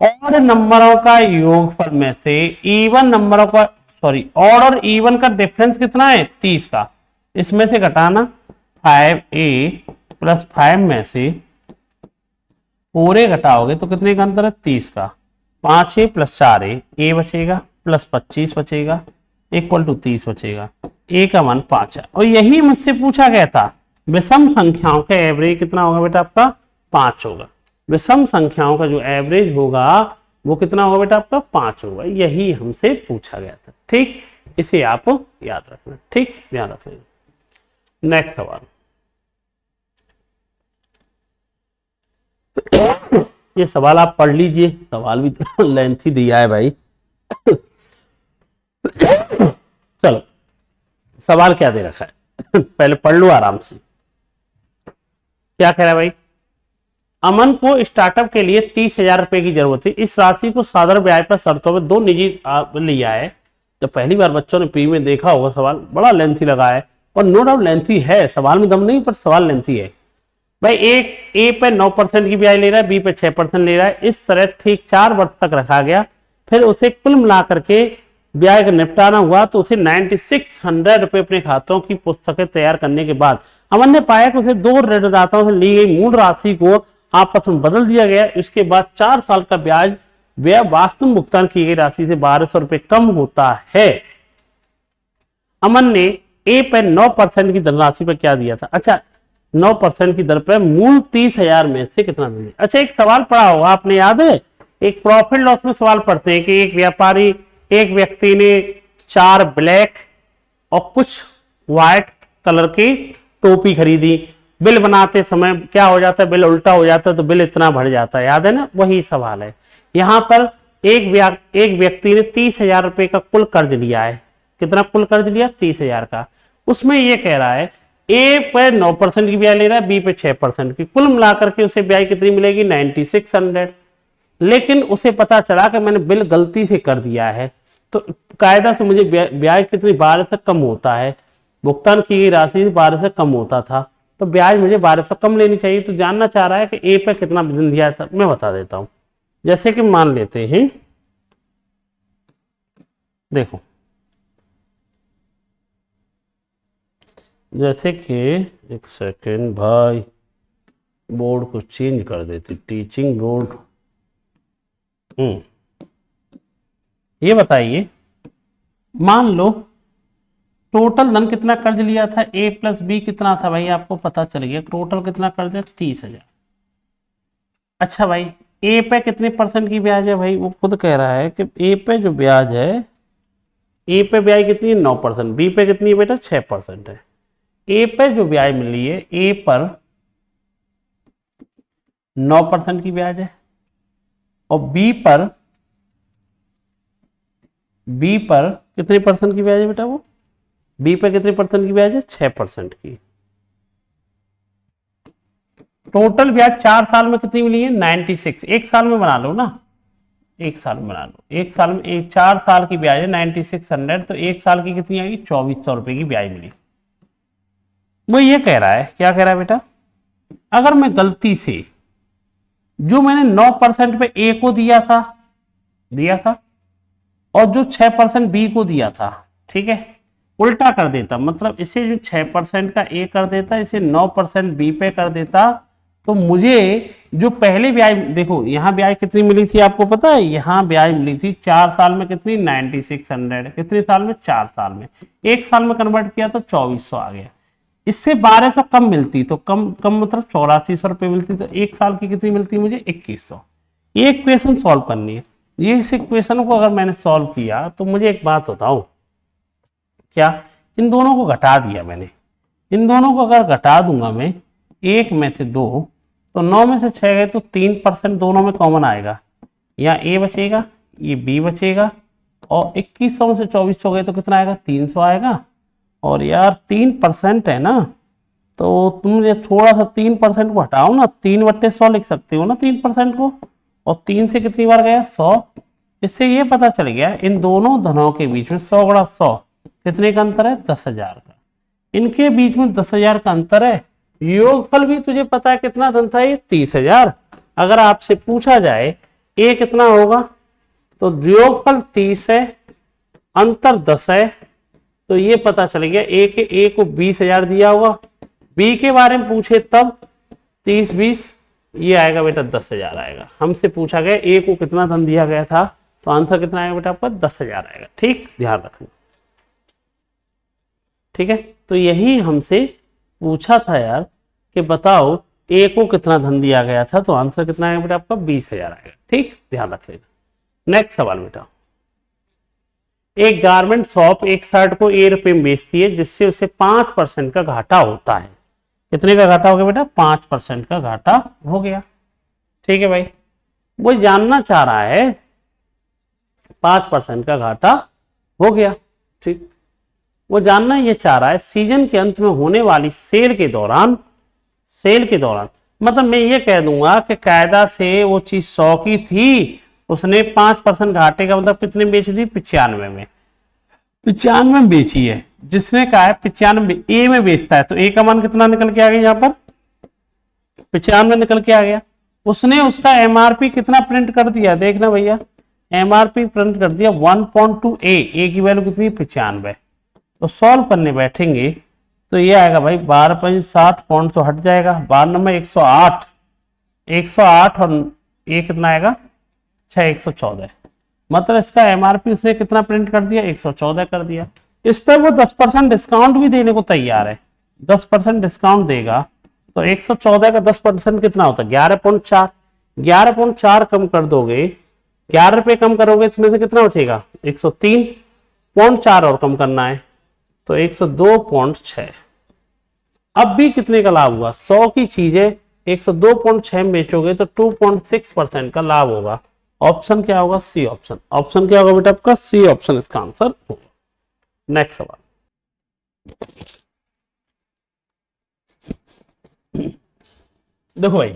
Speaker 1: ऑड नंबरों का योगफल में से इवन नंबरों का, सॉरी ऑड और इवन का डिफरेंस कितना है 30 का, इसमें से घटाना 5a + 5 में से पूरे घटाओगे तो कितने का अंतर है 30 का। 5a + 4a, a बचेगा प्लस 25 बचेगा इक्वल टू 30 बचेगा। a का मान 5 है। और यही मुझसे पूछा गया था, विषम संख्याओं का एवरेज कितना होगा बेटा, आपका 5 होगा। विषम संख्याओं का जो एवरेज होगा वो कितना होगा बेटा, आपका 5 होगा। यही हमसे पूछा गया था। ठीक, इसे आप याद रखना। ठीक, ध्यान रखना। नेक्स्ट सवाल, ये सवाल आप पढ़ लीजिए, सवाल भी तो लेंथी दिया है भाई। चलो सवाल क्या दे रखा है पहले पढ़ लो आराम से। क्या कह रहा है भाई, अमन को स्टार्टअप के लिए 30,000 रुपए की जरूरत थी। इस राशि को साधारण ब्याज पर शर्तों में 2 निजी लिया है। जब पहली बार बच्चों ने प्री में देखा होगा, सवाल बड़ा लेंथी लगा है, और नो डाउट लेंथी है, सवाल में दम नहीं, पर सवाल लेंथी है भाई। एक ए पे 9% की ब्याज ले रहा है, बी पे 6% ले रहा है। इस तरह ठीक 4 वर्ष तक रखा गया, फिर उसे कुल मिला करके ब्याज का निपटाना हुआ, तो उसे 9600 रुपए अपने खातों की पुस्तकें तैयार करने के बाद अमन ने पाया कि उसे 2 ऋणदाताओं से ली गई मूल राशि को आपस में बदल दिया गया। इसके बाद 4 साल का ब्याज व्यय वास्तव भुगतान की गई राशि से 1200 रुपए कम होता है। अमन ने ए पर 9% की धनराशि पर क्या दिया था। अच्छा, 9% की दर पर मूल 30,000 में से कितना दिया। अच्छा, एक सवाल पढ़ा होगा आपने, याद है, एक प्रॉफिट लॉस में सवाल पढ़ते हैं कि एक व्यक्ति ने 4 ब्लैक और कुछ व्हाइट कलर की टोपी खरीदी, बिल बनाते समय क्या हो जाता है, बिल उल्टा हो जाता है तो बिल इतना बढ़ जाता है, याद है ना, वही सवाल है। यहाँ पर एक व्यक्ति ने 30,000 रुपए का कुल कर्ज लिया है। कितना कुल कर्ज लिया? 30,000 का। उसमें ये कह रहा है ए पे 9% की ब्याज ले रहा है, बी पे 6% की, कुल मिलाकर के उसे ब्याज कितनी मिलेगी? 9600। लेकिन उसे पता चला कि मैंने बिल गलती से कर दिया है, तो कायदा से मुझे ब्याज कितनी 12 से कम होता है, भुगतान की गई राशि 12 से कम होता था, तो ब्याज मुझे 12 से कम लेनी चाहिए। तो जानना चाह रहा है कि ए पे कितना दिन दिया था। मैं बता देता हूं। जैसे कि मान लेते हैं, देखो जैसे कि एक सेकेंड भाई, बोर्ड को चेंज कर देते, टीचिंग बोर्ड। ये बताइए, मान लो टोटल धन कितना कर्ज लिया था, ए प्लस बी कितना था भाई, आपको पता चल गया। टोटल कितना कर्ज है? 30,000। अच्छा भाई, ए पे कितने % की ब्याज है भाई? वो खुद कह रहा है कि ए पे जो ब्याज है, ए पे ब्याज कितनी है? 9%। बी पे कितनी है बेटा? 6% है। ए पे जो ब्याज मिली है, ए पर 9% की ब्याज है, और बी पर कितने % की ब्याज है बेटा? वो बी पे कितने % की ब्याज है? 6% की। टोटल ब्याज 4 साल में कितनी मिली है? 96। एक साल में बना लो ना, एक साल में बना लो। एक साल में 4 साल की ब्याज है 9600, तो एक साल की कितनी आएगी? 2400 रुपए की ब्याज मिली। वो ये कह रहा है, क्या कह रहा है बेटा? अगर मैं गलती से जो मैंने 9% पे ए को दिया था और जो 6% बी को दिया था, ठीक है, उल्टा कर देता, मतलब इसे जो 6% का ए कर देता, इसे 9% बी पे कर देता, तो मुझे जो पहले ब्याज, देखो यहाँ ब्याज कितनी मिली थी आपको पता है? यहाँ ब्याज मिली थी 4 साल में कितनी? 9600। कितने साल में? 4 साल में। एक साल में कन्वर्ट किया तो 2400 आ गया। इससे 1200 कम मिलती, तो कम मतलब 8400 रुपये मिलती, तो एक साल की कितनी मिलती मुझे? 2100। ये इक्वेशन सॉल्व करनी है। ये इस इक्वेशन को अगर मैंने सॉल्व किया तो मुझे एक बात बताओ, क्या इन दोनों को घटा दिया मैंने, इन दोनों को अगर घटा दूंगा मैं, 1 में से 2, तो 9 में से 6 गए तो 3% दोनों में कॉमन आएगा। यहाँ ए बचेगा, ये बी बचेगा, और 2100 में से 2400 गए तो कितना आएगा? 300 आएगा। और यार 3% है ना, तो तुम ये थोड़ा सा 3% को हटाओ ना, 3/100 लिख सकते हो ना 3% को, और 3 से कितनी बार गया? 100। इससे ये पता चल गया इन दोनों धनों के बीच में 100 × 100 कितने का अंतर है? 10,000 का। इनके बीच में 10,000 का अंतर है। योगफल भी तुझे पता है कितना धन था? ये 30,000। अगर आपसे पूछा जाए ए कितना होगा, तो योगफल 30 है, अंतर 10 है, तो ये पता चल गया ए को 20,000 दिया होगा। बी के बारे में पूछे तब 30-20, ये आएगा बेटा 10,000 आएगा। हमसे पूछा गया ए को कितना धन दिया गया था, तो आंसर कितना आएगा बेटा आपका? 10,000 आएगा। ठीक, ध्यान रखना। ठीक है, तो यही हमसे पूछा था यार कि बताओ ए को कितना धन दिया गया था, तो आंसर कितना आएगा बेटा आपका? 20,000 आएगा। ठीक, ध्यान रख लेना। नेक्स्ट सवाल बेटा, एक गारमेंट शॉप एक शर्ट को ए रुपए में बेचती है, जिससे उसे 5% का घाटा होता है। कितने का घाटा हो गया बेटा? 5% का घाटा हो गया। ठीक है भाई, वो जानना चाह रहा है 5% का घाटा हो गया। ठीक, वो जानना ये चाह रहा है सीजन के अंत में होने वाली सेल के दौरान, मतलब मैं ये कह दूंगा कि कायदा से वो चीज 100 की थी, उसने 5% घाटे का मतलब कितने बेच दी? 95 में। 95 में बेची है, जिसने कहा है 95 ए में बेचता है, तो ए का मान कितना निकल के आ गया? यहाँ पर 95 निकल के आ गया। उसने उसका एमआरपी कितना प्रिंट कर दिया? देखना भैया, एमआरपी प्रिंट कर दिया 1.2 ए की वैल्यू कितनी? 95। तो सॉल्व करने बैठेंगे तो ये आएगा भाई 12.7 पॉइंट तो हट जाएगा, 12 नंबर 108 और ये कितना आएगा? 114। मतलब इसका एमआरपी उसने कितना प्रिंट कर दिया? 114 कर दिया। इस पर वो 10% डिस्काउंट भी देने को तैयार है, 10% डिस्काउंट देगा, तो 114 का 10% कितना होता है? 11.4। 11.4 कम कर दोगे, 11 रुपये कम करोगे, इसमें से कितना बचेगा? 103.4 और कम करना है, तो 102.6। अब भी कितने का लाभ हुआ, 100 की चीजें 102.6 में बेचोगे तो 2.6% का लाभ होगा। ऑप्शन क्या होगा, सी ऑप्शन। ऑप्शन क्या होगा बेटा आपका, सी ऑप्शन इसका आंसर होगा। नेक्स्ट सवाल, देखो भाई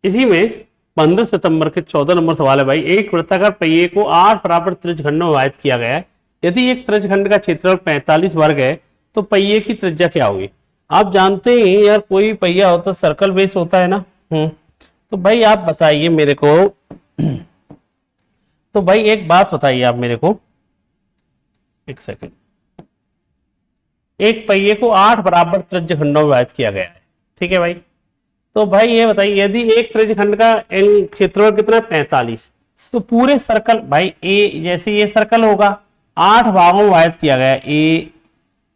Speaker 1: इसी में 15 सितंबर के 14 नंबर सवाल है भाई, एक वृत्ताकार पहिए को 8 बराबर त्रिज्यखंडों में विभाजित किया गया है। यदि एक त्रिज्यखंड का क्षेत्रफल 45 वर्ग है तो पहिए की त्रिज्या क्या होगी। आप जानते हैं यार कोई पहिया होता सर्कल बेस होता है ना। तो भाई आप बताइए मेरे को, तो भाई एक बात बताइए आप मेरे को, एक सेकंड, एक पहिए को 8 बराबर त्रिज्यखंडों में विभाजित किया गया है, ठीक है भाई। तो भाई ये बताइए यदि एक त्रिज्यखंड का क्षेत्रफल कितना है 45, तो पूरे सर्कल भाई ए, जैसे ये सर्कल होगा 8 भागों में विभाजित किया गया है। ए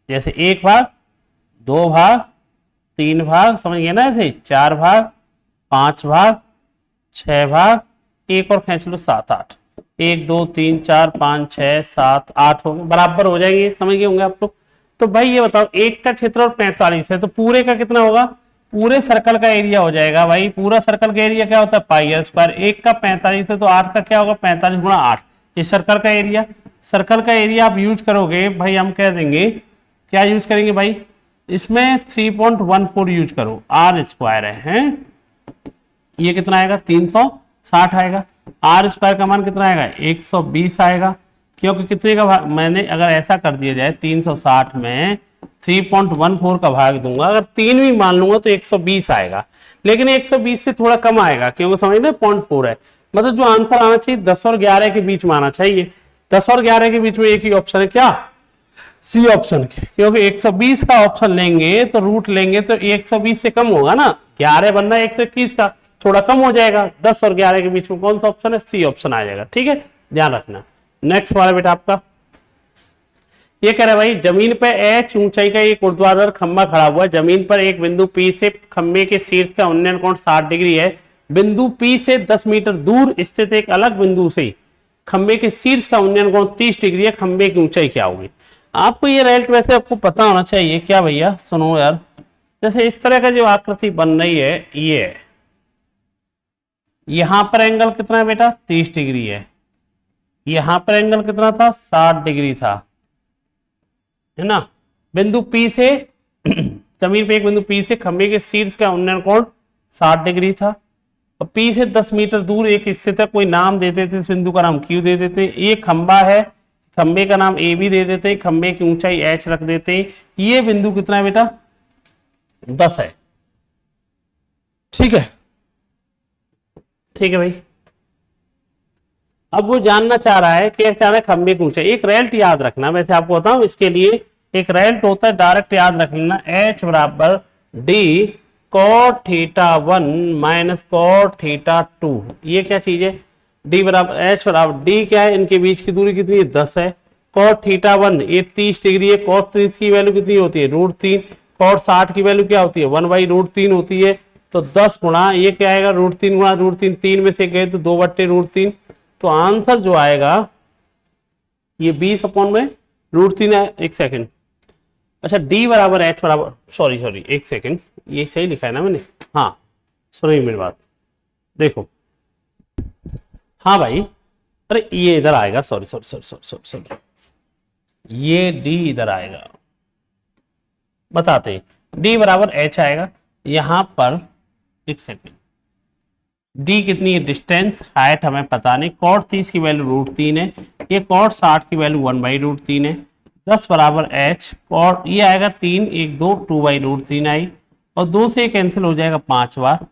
Speaker 1: जैसे 1 भाग, 2 भाग, 3 भाग, समझ गए ना, ऐसे 4 भाग, 5 भाग, 6 भाग, एक और खींच लो 7 8, 1 2 3 4 5 6 7 8 हो गए, बराबर हो जाएंगे, समझ गए होंगे आप लोग। तो भाई ये बताओ एक का क्षेत्रफल 45 है तो पूरे का कितना होगा, पूरे सर्कल का एरिया हो जाएगा भाई। पूरा सर्कल का एरिया क्या होता है पाई आर स्क्वायर। एक का 45 है तो 8 का क्या होगा, 45 गुणा 8, इस सर्कल का एरिया। सर्कल का एरिया आप यूज करोगे भाई, हम कह देंगे क्या यूज करेंगे भाई, इसमें 3.14 यूज करो, आर स्क्वायर है, ये कितना आएगा 360 आएगा। आर स्क्वायर का मान कितना आएगा 120 आएगा, क्योंकि कितने का भाग, मैंने अगर ऐसा कर दिया जाए 360 में 3.14 का भाग दूंगा, अगर 3 भी मान लूंगा तो 120 आएगा, लेकिन 120 से थोड़ा कम आएगा क्योंकि समझ ना 0.4 है। मतलब जो आंसर आना चाहिए 10 और 11 के बीच में आना चाहिए। 10 और 11 के बीच में एक ही ऑप्शन है, क्या, सी ऑप्शन के, क्योंकि 120 का ऑप्शन लेंगे तो रूट लेंगे तो 120 से कम होगा ना, 11 बनना है 121 का, थोड़ा कम हो जाएगा। 10 और 11 के बीच में कौन सा ऑप्शन है, सी ऑप्शन आ जाएगा, ठीक है, ध्यान रखना। नेक्स्ट वाला बेटा आपका ये कह रहा है भाई, जमीन पर एच ऊंचाई का एक ऊर्ध्वाधर खंभा खड़ा हुआ है, जमीन पर एक बिंदु पी से खंभे के शीर्ष का उन्नयन कोण 60 डिग्री है। बिंदु पी से 10 मीटर दूर स्थित एक अलग बिंदु से खंभे के शीर्ष का उन्नयन कोण 30 डिग्री है, खंभे की ऊंचाई क्या होगी। आपको ये रेल्ट वैसे आपको पता होना चाहिए, क्या भैया सुनो यार, जैसे इस तरह का जो आकृति बन रही है, ये यहां पर एंगल कितना है बेटा 30 डिग्री है, यहां पर एंगल कितना था 60 डिग्री था, है ना। बिंदु P से जमीन पे एक बिंदु P से खंभे के शीर्ष का उन्नयन कोण 60 डिग्री था, और P से 10 मीटर दूर एक स्थित है, कोई नाम दे देते, इस बिंदु का नाम Q दे देते, ये खंभा है, खंभे का नाम A भी दे देते, खंभे की ऊंचाई H रख देते। ये बिंदु कितना है बेटा 10 है, ठीक है, ठीक है भाई। अब वो जानना चाह रहा है, क्या चाह रहा है, खंभे की ऊंचाई। एक रेल्ट याद रखना, वैसे आपको बताऊं इसके लिए एक रेल्ट होता है, डायरेक्ट याद रख लेना, H बराबर D cot theta 1 minus cot theta 2। ये क्या चीज है, डी बराबर H बराबर डी क्या है, इनके बीच की दूरी कितनी है 10 है। कॉट थीटा 1 ये 30 डिग्री है, कॉट 30 की वैल्यू कितनी होती है √3, कॉट 60 की वैल्यू क्या होती है 1/√3 होती है, तो 10 गुणा ये क्या आएगा √3 गुणा √3, 3 में से गए तो 2/√3, तो आंसर जो आएगा ये 20 अपॉन में √3 है। एक सेकंड, अच्छा डी बराबर एच बराबर, सॉरी एक सेकंड, ये सही लिखा है ना मैंने, हाँ सुनिए मेरी बात, देखो हाँ भाई, अरे ये इधर आएगा, सॉरी ये डी इधर आएगा, बताते हैं, डी बराबर एच आएगा यहां पर, एक सेकंड, डी कितनी है डिस्टेंस, हाइट हमें पता नहीं, कॉट 30 की वैल्यू √3 है, ये कॉट 60 की वैल्यू 1/√3 है, 10 बराबर एच, कॉट ये आएगा 3 1 2 2/√3 आई, और 2 से कैंसिल हो जाएगा 5 बार,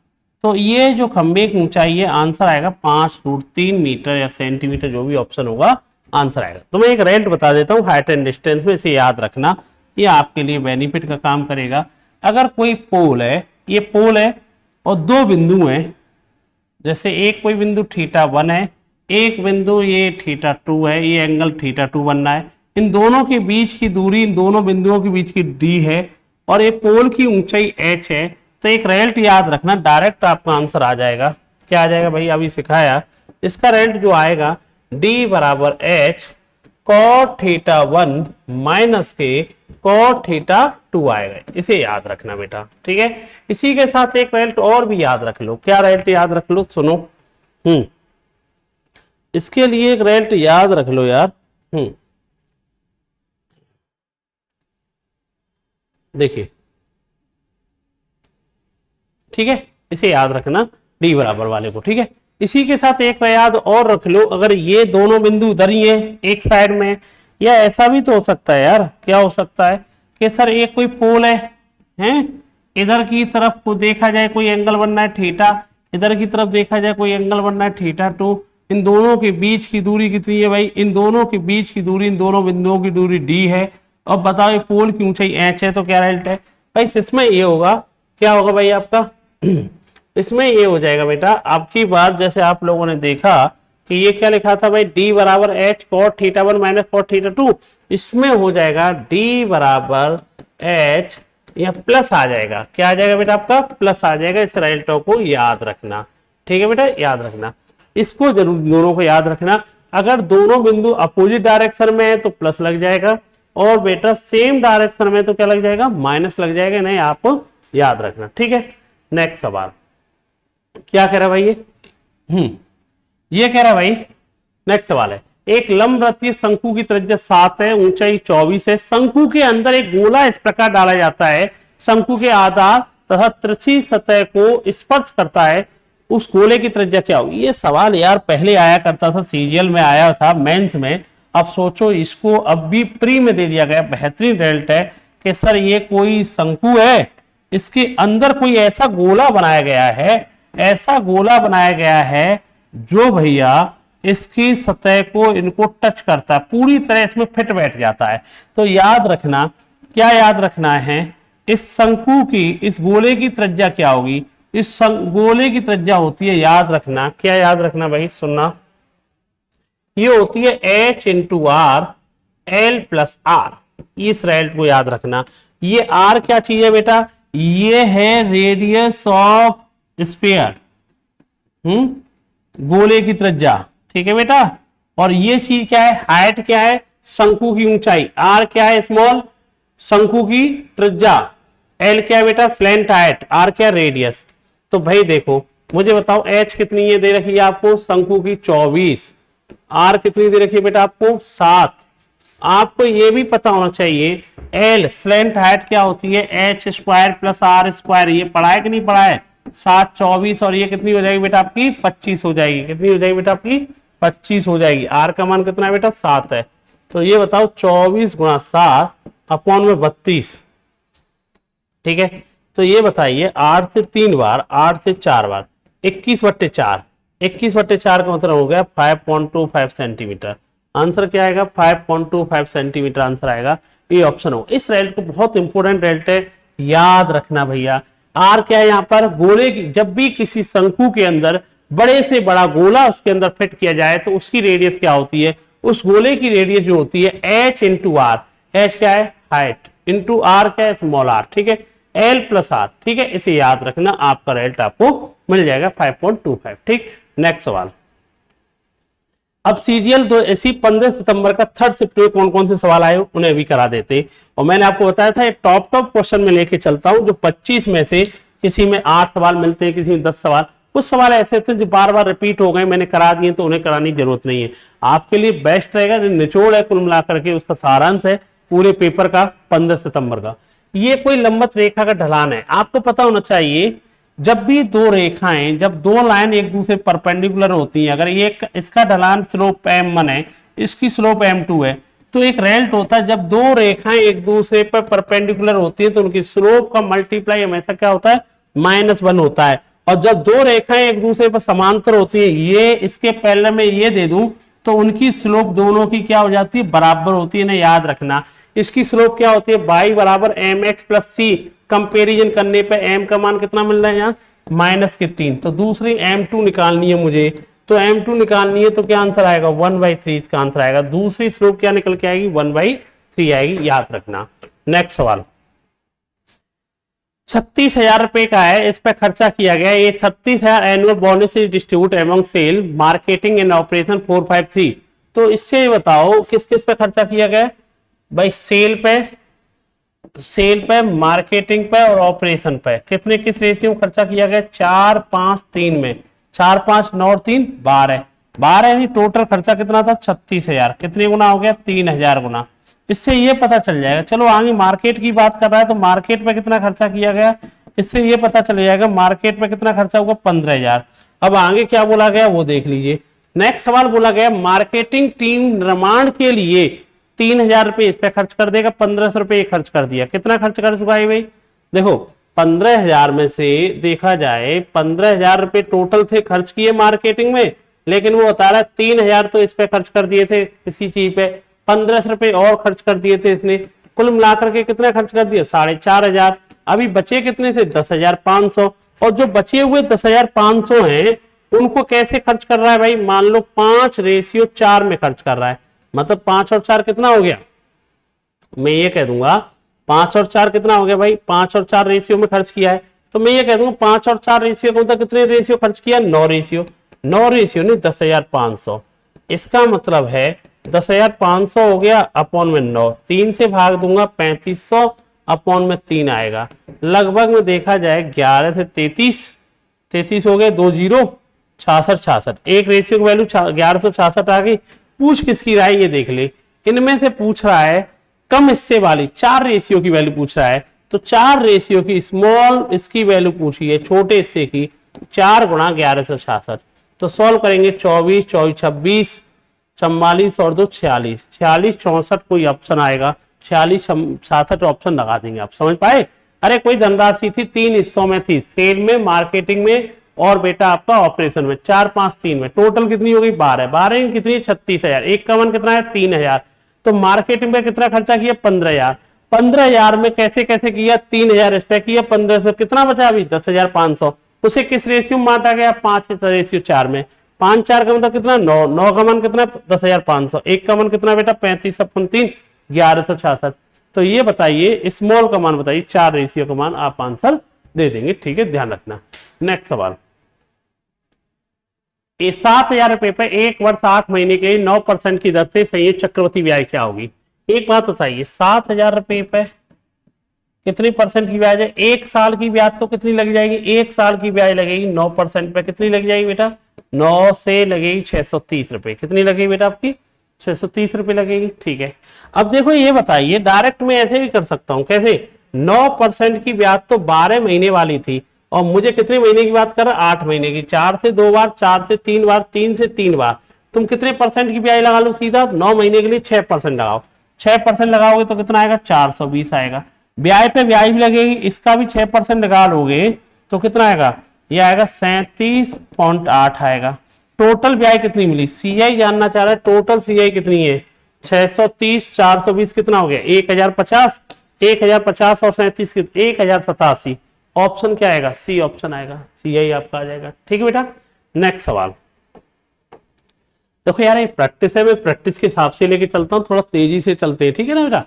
Speaker 1: तो ये जो खंबे की ऊंचाई है आंसर आएगा 5√3 मीटर या सेंटीमीटर, जो भी ऑप्शन होगा आंसर आएगा। तो मैं एक रेल्ट बता देता हूँ हाइट एंड डिस्टेंस में, इसे याद रखना, ये आपके लिए बेनिफिट का काम करेगा। अगर कोई पोल है, ये पोल है और 2 बिंदु हैं, जैसे एक कोई बिंदु θ1 है, एक बिंदु ये θ2 है, ये एंगल θ2 बनना है, इन दोनों के बीच की दूरी, इन दोनों बिंदुओं के बीच की d है, और ये पोल की ऊंचाई h है, तो एक रेल्ट याद रखना, डायरेक्ट आपका आंसर आ जाएगा। क्या आ जाएगा भाई, अभी सिखाया, इसका रेल्ट जो आएगा d बराबर h cot θ1 माइनस के cot थीटा 2 आएगा, इसे याद रखना बेटा। ठीक है, इसी के साथ एक रिजल्ट और भी याद रख लो। क्या रिजल्ट याद रख लो, सुनो। इसके लिए एक रिजल्ट याद रख लो यार। देखिए, ठीक है, इसे याद रखना डी बराबर वाले को। ठीक है, इसी के साथ एक याद और रख लो, अगर ये दोनों बिंदु उधर ही है एक साइड में, या ऐसा भी तो हो सकता है यार, क्या हो सकता है कि सर एक कोई पोल है, इधर की तरफ को देखा जाए कोई एंगल बनना है थीटा, इधर की तरफ देखा जाए कोई एंगल बनना है थीटा 2, इन दोनों के बीच की दूरी कितनी है भाई, इन दोनों के बीच की दूरी, इन दोनों बिंदुओं की दूरी डी है। अब बताओ ये पोल की ऊंचाई एच है, तो क्या रिजल्ट है भाई, इसमें ये होगा, क्या होगा भाई आपका इसमें ये हो जाएगा बेटा आपकी बार, जैसे आप लोगों ने देखा कि ये क्या लिखा था भाई, d बराबर H cot theta 1 minus cot theta 2, इसमें हो जाएगा d बराबर एच, यह प्लस आ जाएगा, क्या आ जाएगा बेटा आपका, प्लस आ जाएगा। इस रिजल्टों को याद रखना। ठीक है बेटा, याद रखना, इसको जरूर दोनों को याद रखना। अगर दोनों बिंदु अपोजिट डायरेक्शन में है तो प्लस लग जाएगा, और बेटा सेम डायरेक्शन में तो क्या लग जाएगा, माइनस लग जाएगा, नहीं आप याद रखना। ठीक है, नेक्स्ट सवाल क्या कह रहा है भाई, ये कह रहा है भाई, नेक्स्ट सवाल है, एक लंबवृत्तीय शंकु की त्रिज्या 7 है, ऊंचाई 24 है, शंकु के अंदर एक गोला इस प्रकार डाला जाता है, शंकु के आधार तथा तिरछी सतह को स्पर्श करता है, उस गोले की त्रिज्या क्या होगी। ये सवाल यार पहले आया करता था, सीजीएल में आया था, मेंस में, अब सोचो इसको अब भी प्री में दे दिया गया। बेहतरीन रिजल्ट है कि सर ये कोई शंकु है, इसके अंदर कोई ऐसा गोला बनाया गया है, ऐसा गोला बनाया गया है जो भैया इसकी सतह को इनको टच करता है, पूरी तरह इसमें फिट बैठ जाता है। तो याद रखना, क्या याद रखना है, इस शंकु की, इस गोले की त्रिज्या क्या होगी, इस गोले की त्रिज्या होती है, याद रखना, क्या याद रखना भाई, सुनना, ये होती है h into R L plus R. इस रिजल्ट को याद रखना। ये r क्या चीज है बेटा, ये है रेडियस ऑफ स्फीयर, गोले की त्रिज्या। ठीक है बेटा, और ये चीज क्या है, हाइट क्या है, शंकु की ऊंचाई, r क्या है स्मॉल, शंकु की त्रिज्या, l क्या है बेटा स्लैंट हाइट, r क्या रेडियस। तो भाई देखो मुझे बताओ h कितनी है दे रखी है आपको, शंकु की 24, r कितनी दे रखी है बेटा आपको 7। आपको ये भी पता होना चाहिए l स्लैंट हाइट क्या होती है, h square plus r square, ये पढ़ा है कि नहीं पढ़ा है, 7 24, और ये कितनी हो जाएगी बेटा आपकी 25 हो जाएगी, कितनी हो जाएगी बेटा आपकी 25 हो जाएगी। r का मान कितना है बेटा 7 है, तो ये बताओ 24 गुणा 7 अपॉन में 32। ठीक है, तो ये बताइए 8 से 3 बार, 8 से 4 बार, 21/4, 21/4 का मतलब हो गया 5.25 सेंटीमीटर। आंसर क्या आएगा, 5.25 सेंटीमीटर आंसर आएगा, ये ऑप्शन हो। इस रिजल्ट को बहुत इंपॉर्टेंट रिजल्ट है, याद रखना भैया। आर क्या है यहाँ पर, गोले की, जब भी किसी शंकु के अंदर बड़े से बड़ा गोला उसके अंदर फिट किया जाए तो उसकी रेडियस क्या होती है, उस गोले की रेडियस जो होती है h इंटू आर, एच क्या है हाइट, इंटू आर क्या है स्मॉल आर। ठीक है, एल प्लस आर। ठीक है, इसे याद रखना, आपका रिजल्ट आपको मिल जाएगा 5.25। ठीक, नेक्स्ट सवाल। अब सीजीएल तो ऐसी 15 सितंबर का थर्ड शिफ्ट में कौन कौन से सवाल आए उन्हें भी करा देते, और मैंने आपको बताया था टॉप क्वेश्चन में लेके चलता हूं, जो 25 में से किसी में 8 सवाल मिलते हैं, किसी में 10 सवाल, कुछ सवाल ऐसे थे जो बार बार रिपीट हो गए, मैंने करा दिए, तो उन्हें कराने की जरूरत नहीं है। आपके लिए बेस्ट रहेगा, निचोड़ है कुल मिलाकर के, उसका सारांश है पूरे पेपर का 15 सितंबर का। ये कोई लंबवत रेखा का ढलान है, आपको पता होना चाहिए जब भी दो रेखाएं, जब दो लाइन एक दूसरे परपेंडिकुलर होती हैं, अगर ये इसका ढलान स्लोप m1 है, इसकी स्लोप m2 है, तो एक रिजल्ट होता है जब दो रेखाएं एक दूसरे पर परपेंडिकुलर होती हैं तो उनकी स्लोप का मल्टीप्लाई हमेशा क्या होता है, -1 होता है। और जब दो रेखाएं एक दूसरे पर समांतर होती है, ये इसके पहले में ये दे दूं तो उनकी स्लोप दोनों की क्या हो जाती है, बराबर होती है ना, याद रखना। इसकी स्लोप क्या होती है, y बराबर mx प्लस c, कंपेरिजन करने पे m का मान कितना मिल रहा है यहाँ -3, तो दूसरी m2 निकालनी है मुझे, तो m2 निकालनी है तो क्या आंसर आएगा 1/3, इसका आंसर आएगा। दूसरी स्लोप क्या निकल के आएगी 1/3 आएगी, याद रखना। नेक्स्ट सवाल 36,000 रुपए का है, इस पर खर्चा किया गया, ये 36,000 annual bonus distribute among sale marketing and operation 453। तो इससे बताओ किस किस पे खर्चा किया गया भाई, सेल पे, सेल पे, मार्केटिंग पे और ऑपरेशन पे कितने किस रेशियो में खर्चा किया गया? 4 5 3 में। 4 5 9 और 3 12। 12 यानी टोटल खर्चा कितना था? 36,000। कितने गुना हो गया? 3,000 गुना। इससे ये पता चल जाएगा। चलो आगे मार्केट की बात कर रहा है तो मार्केट पे कितना खर्चा किया गया, इससे ये पता चल जाएगा मार्केट पे कितना खर्चा होगा? 15,000। अब आगे क्या बोला गया वो देख लीजिए। नेक्स्ट सवाल बोला गया मार्केटिंग टीम निर्माण के लिए 3,000 रुपए इस पे खर्च कर देगा, 1,500 रुपए खर्च कर दिया। कितना खर्च कर चुका है भाई? देखो 15,000 में से देखा जाए 15,000 रुपए टोटल थे खर्च किए मार्केटिंग में, लेकिन वो बता रहा है 3,000 तो इस पे खर्च कर दिए थे किसी चीज पे, 1,500 रुपए और खर्च कर दिए थे इसने। कुल मिलाकर के कितना खर्च कर दिया? 4,500। अभी बचे कितने थे? 10,500। और जो बचे हुए 10,500 हैं उनको कैसे खर्च कर रहा है भाई? मान लो 5:4 में खर्च कर रहा है, मतलब 5 और 4 कितना हो गया? मैं ये कह दूंगा 5 और 4 कितना हो गया भाई? 5 और 4 रेशियो में खर्च किया है, तो मैं ये कह दूंगा 5 और 4 रेशियो का मतलब कितने रेशियो खर्च किया? 9 रेशियो। 9 रेशियो नहीं 10,500। इसका मतलब है 10,500 हो गया अपॉन में 9, 3 से भाग दूंगा 3,500 अपॉन में 3 आएगा। लगभग में देखा जाए 11 से 33 हो गए, 2 जीरो 66। एक रेशियो की वैल्यू 1166 आ गई। पूछ किसकी रहा है ये देख ले। इनमें से पूछ रहा है कम हिस्से वाली 4 रेशियो की वैल्यू पूछ रहा है, तो 4 रेशियो की स्मॉल इसकी वैल्यू पूछी है छोटे हिस्से की, 4 गुणा 1166। तो सॉल्व करेंगे 24 24 26 44 और 2 46, 46 64 कोई ऑप्शन आएगा, 46 66 ऑप्शन लगा देंगे। आप समझ पाए? अरे कोई धनराशि थी 3 हिस्सों में थी, सेल में, मार्केटिंग में और बेटा आपका ऑपरेशन में। 4 5 3 में टोटल कितनी हो गई? 12। 12 कितनी? 36,000। एक का मन कितना है? 3,000। तो मार्केटिंग में कितना खर्चा किया? 15,000। 15,000 में कैसे कैसे किया? 3,000 इस पे किया, 1500 कितना बचा अभी? 10,500। उसे किस रेशियो में बांटा गया? 5:4 में। 5 4 का मतलब कितना? 9। 9 का मन कितना? 10,500। एक का मन कितना बेटा? 35 अपन 3 1166। तो ये बताइए स्मॉल का मान बताइए, 4 रेशियो का मान आप आंसर दे देंगे। ठीक है, ध्यान रखना। नेक्स्ट सवाल, 7,000 रुपए पे 1 वर्ष 8 महीने के 9% की दर से संयुक्त चक्रवृद्धि ब्याज क्या होगी? एक बात बताइए, 7,000 रुपए पे कितनी परसेंट की ब्याज है? 1 साल की ब्याज तो कितनी लग जाएगी? 1 साल की ब्याज लगेगी 9% पे, कितनी लग जाएगी बेटा? 9 से लगेगी 630 रुपए। कितनी लगेगी बेटा आपकी? 630 रुपए लगेगी। ठीक है, अब देखो ये बताइए, डायरेक्ट में ऐसे भी कर सकता हूं। कैसे? 9% की ब्याज तो 12 महीने वाली थी, और मुझे कितने महीने की बात कर रहा है? 8 महीने की। 4 से 2 बार, 4 से 3 बार, 3 से 3 बार। तुम कितने परसेंट की ब्याज लगा लो सीधा? 9 महीने के लिए 6% लगाओ। 6% लगाओगे तो कितना आएगा? 420 आएगा। ब्याज पे ब्याज भी लगेगी, इसका भी 6% लगा लोगे तो कितना आएगा? ये आएगा 37.8 आएगा। टोटल ब्याज कितनी मिली? सीआई जानना चाह रहा है, टोटल सीआई कितनी है? 630 420 कितना हो गया? 1,050। 1,050 और 37 1,087। ऑप्शन क्या आएगा? सी ऑप्शन आएगा, सीआई आपका आ जाएगा। ठीक है बेटा, नेक्स्ट सवाल देखो यार, ये प्रैक्टिस है, मैं प्रैक्टिस के हिसाब से लेके चलता हूं, थोड़ा तेजी से चलते हैं। ठीक है ना बेटा?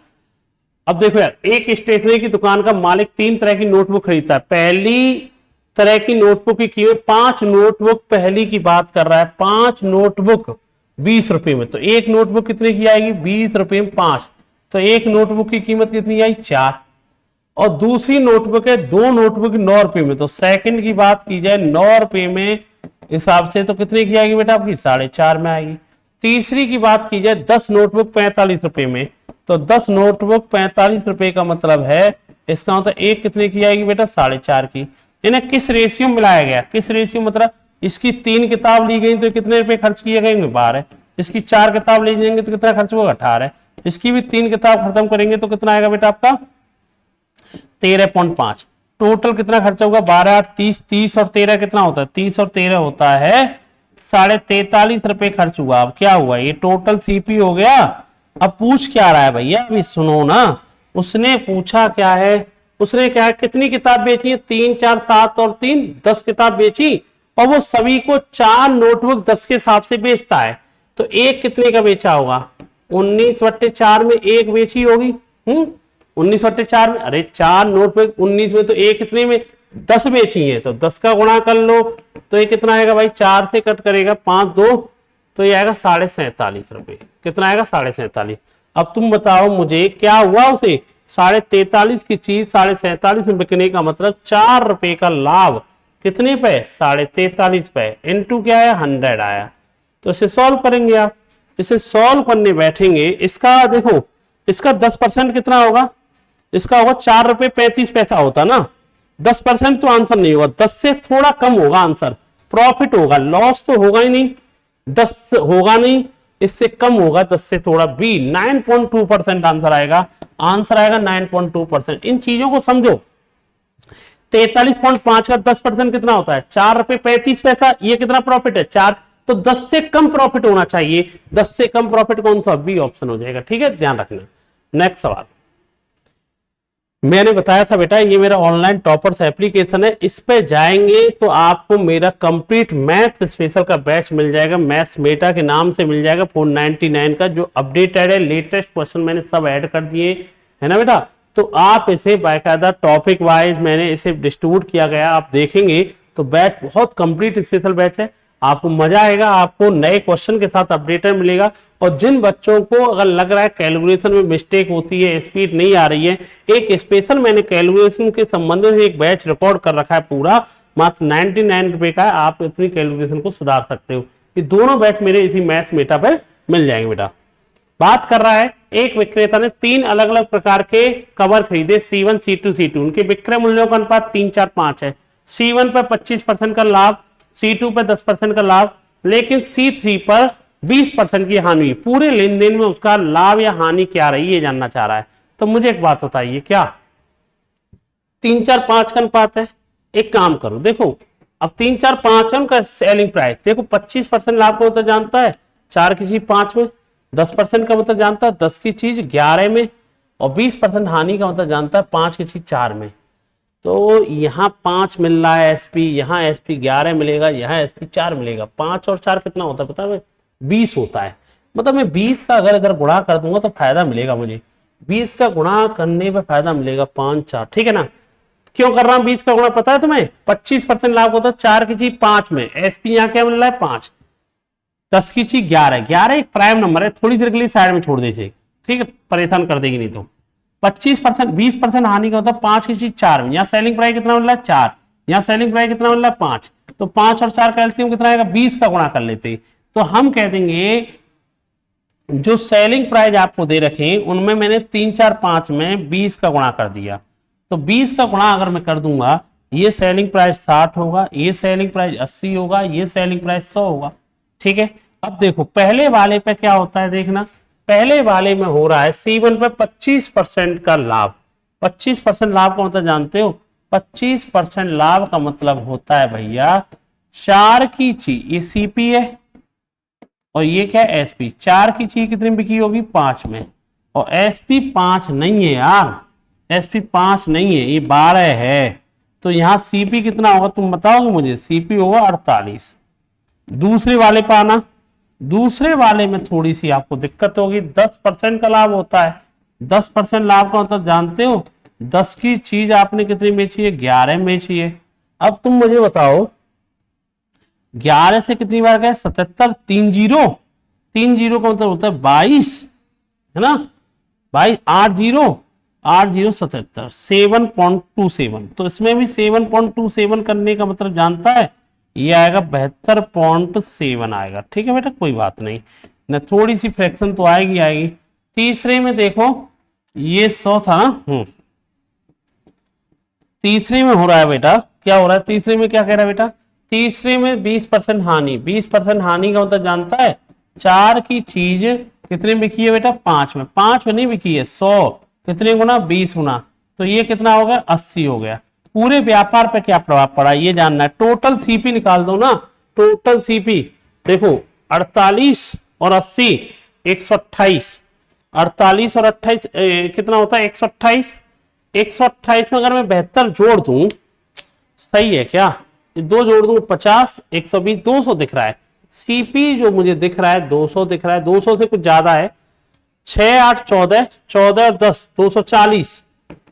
Speaker 1: अब देखो यार, एक स्टेशनरी की दुकान का मालिक 3 तरह की नोटबुक खरीदता है। पहली तरह की नोटबुक की कीमत 5 नोटबुक पहली की बात कर रहा है, 5 नोटबुक 20 रुपए में। तो एक नोटबुक कितने की आएगी? 20 रुपए में 5, तो एक नोटबुक की कीमत कितनी आई? 4। और दूसरी नोटबुक है 2 नोटबुक 9 रुपए में। तो सेकंड की बात की जाए 9 रुपए में हिसाब से तो कितने की आएगी बेटा आपकी? 4.5 में आएगी। तीसरी की बात की जाए 10 नोटबुक 45 रुपए में, तो 10 नोटबुक 45 रुपए का मतलब है, इसका मतलब एक कितने की आएगी बेटा? 4.5 की। इन्हें किस रेशियो में मिलाया गया? किस रेशियो मतलब इसकी 3 किताब ली गई तो कितने रुपए खर्च किए गए? 12। इसकी 4 किताब ले जाएंगे तो कितना खर्च होगा? 18। इसकी भी 3 किताब खत्म करेंगे तो कितना आएगा बेटा आपका? 13.5। टोटल कितना खर्चा होगा? 12 8 30, 30 और 13 कितना होता है? 30 और 13 होता है 43.5 रुपए खर्च हुआ। अब क्या हुआ? ये टोटल सीपी हो गया। अब पूछ क्या रहा है भैया? अभी सुनो ना, उसने पूछा क्या है? उसने क्या कितनी किताब बेची है? 3 4 7 और 3 10 किताब बेची, और वो सभी को 4 नोटबुक 10 के हिसाब से बेचता है। तो एक कितने का बेचा होगा? 19/4 में एक बेची होगी। 19/4 में, अरे 4 नोटबुक 19 में, तो एक कितने में? 10 बेची है, तो 10 का गुणा कर लो, तो ये कितना आएगा भाई? 4 से कट करेगा 5 2, तो ये आएगा 47.5 रुपए। कितना आएगा? 47.5। अब तुम बताओ मुझे क्या हुआ उसे? 43.5 की चीज 47.5 में बिकने का मतलब 4 रुपए का लाभ कितने पे, 43.5 पे, इनटू क्या है 100 आया। तो इसे सॉल्व करेंगे आप, इसे सॉल्व करने बैठेंगे, इसका देखो इसका 10% कितना होगा, इसका होगा 4 रुपए 35 पैसा होता ना, 10% तो आंसर नहीं होगा, 10 से थोड़ा कम होगा आंसर, प्रॉफिट होगा, लॉस तो होगा ही नहीं, 10 होगा नहीं, इससे कम होगा 10 से थोड़ा, बी 9.2% आंसर आएगा, आंसर आएगा 9.2%। इन चीजों को समझो। 43.5 का 10% कितना होता है, 4 रुपए 35 पैसा, ये कितना प्रॉफिट है 4, तो 10 से कम प्रॉफिट होना चाहिए, 10 से कम प्रॉफिट कौन सा, बी ऑप्शन हो जाएगा। ठीक है, ध्यान रखना। नेक्स्ट सवाल, मैंने बताया था बेटा ये मेरा ऑनलाइन टॉपर्स एप्लीकेशन है, इस पे जाएंगे तो आपको मेरा कंप्लीट मैथ स्पेशल का बैच मिल जाएगा, मैथ्स मेटा के नाम से मिल जाएगा 499 का, जो अपडेटेड है, लेटेस्ट क्वेश्चन मैंने सब ऐड कर दिए है ना बेटा। तो आप इसे बाकायदा टॉपिक वाइज मैंने इसे डिस्ट्रीब्यूट किया गया, आप देखेंगे तो बैच बहुत कंप्लीट स्पेशल बैच है, आपको मजा आएगा, आपको नए क्वेश्चन के साथ अपडेटर मिलेगा। और जिन बच्चों को अगर लग रहा है कैलकुलेशन में मिस्टेक होती है, स्पीड नहीं आ रही है, एक स्पेशल मैंने कैलकुलेशन के संबंध में एक बैच रिकॉर्ड कर रखा है पूरा, मात्र 99 रुपए का है, आप अपनी कैलकुलेशन को सुधार सकते हो। ये दोनों बैच मेरे इसी मैथ्स मेटा पे मिल जाएंगे बेटा। बात कर रहा है, एक विक्रेता ने 3 अलग अलग प्रकार के कवर खरीदे, C1 C2 C2, उनके विक्रय मूल्यों का अनुपात 3 4 5 है। C1 पर 25% का लाभ, C2 पर 10% का लाभ, लेकिन C3 पर 20% की हानि हुई। पूरे लेन देन में उसका लाभ या हानि क्या रही, ये जानना चाह रहा है। तो मुझे एक बात बताइए, क्या 3 4 5 का अनुपात है? एक काम करो, देखो अब 3 4 5 है उनका सेलिंग प्राइस, देखो 25% लाभ का मतलब जानता है 4 की चीज 5 में, 10% का मतलब जानता है 10 की चीज 11 में, और 20% हानि का मतलब जानता है 5 की चीज 4 में। तो यहाँ 5 मिल रहा है एसपी, यहाँ एसपी 11 मिलेगा, यहाँ एसपी 4 मिलेगा। 5 और 4 कितना होता है पता है, 20 होता है। मतलब मैं 20 का अगर इधर गुणा कर दूंगा तो फायदा मिलेगा मुझे, 20 का गुणा करने पे फायदा मिलेगा 5 4, ठीक है ना। क्यों कर रहा हूं 20 का गुणा पता है तुम्हें, 25% लाभ होता है 4 की चीज 5 में, एसपी यहाँ क्या मिल रहा है 5, 10 की चीज 11, 11 एक प्राइम नंबर है, थोड़ी देर के लिए साइड में छोड़ दीजिए, ठीक है, परेशान कर देगी नहीं तो। 25% 20% हानि का होता है 5 की चीज 4 में, यहाँ सेलिंग प्राइस कितना मिल रहा है 4, यहाँ सेलिंग प्राइस कितना मिल रहा है 5, तो 5 और 4 का एलसीएम कितना आएगा, 20 का गुणा कर लेते। तो हम कह देंगे जो सेलिंग प्राइस आपको दे रखे उनमें मैंने 3 4 5 में 20 का गुणा कर दिया, तो 20 का गुणा अगर मैं कर दूंगा, ये सेलिंग प्राइस 60 होगा, ये सेलिंग प्राइस 80 होगा, ये सेलिंग प्राइस 100 होगा, ठीक है। अब देखो पहले वाले पे क्या होता है, देखना पहले वाले में हो रहा है C1 पे 25% का लाभ, 25% लाभ का मतलब जानते हो, 25% लाभ का मतलब होता है भैया 4 की चीज, ये सीपी है और ये क्या है एसपी, 4 की चीज कितनी बिकी होगी 5 में, और एसपी 5 नहीं है यार, एसपी 5 नहीं है, ये 12 है, तो यहां सीपी कितना होगा तुम बताओगे मुझे, सीपी होगा 48। दूसरे वाले पे आना, दूसरे वाले में थोड़ी सी आपको दिक्कत होगी, 10% का लाभ होता है, 10% लाभ का मतलब जानते हो, 10 की चीज आपने कितनी बेची है 11 बेची है। अब तुम मुझे बताओ 11 से कितनी बार गए 77, 3 जीरो, 3 जीरो का मतलब होता है 22 है ना, 22 8 जीरो 8 जीरो 77, 7.27, तो इसमें भी 7.27 करने का मतलब जानता है, ये आएगा 72.7 आएगा, ठीक है बेटा, कोई बात नहीं ना, थोड़ी सी फ्रैक्शन तो आएगी आएगी। तीसरे में देखो ये 100 था ना, तीसरे में हो रहा है बेटा, क्या हो रहा है तीसरे में, क्या कह रहा है बेटा, तीसरे में 20% हानि, 20% हानि का मतलब जानता है 4 की चीज कितने बिकी है बेटा 5 में, 5 में नहीं बिकी है 100, कितने गुना 20 गुना, तो ये कितना हो गया 80 हो गया। पूरे व्यापार पे क्या प्रभाव पड़ा ये जानना है, टोटल सीपी निकाल दो ना, टोटल सीपी देखो 48 और 80 128, 48 और 28 कितना होता है 128, 128 में अगर मैं 72 जोड़ दूं, सही है क्या, दो जोड़ दूं 50 120 200 दिख रहा है, सीपी जो मुझे दिख रहा है 200 दिख रहा है, 200 से कुछ ज्यादा है, 6 8 14 14 और 10 240,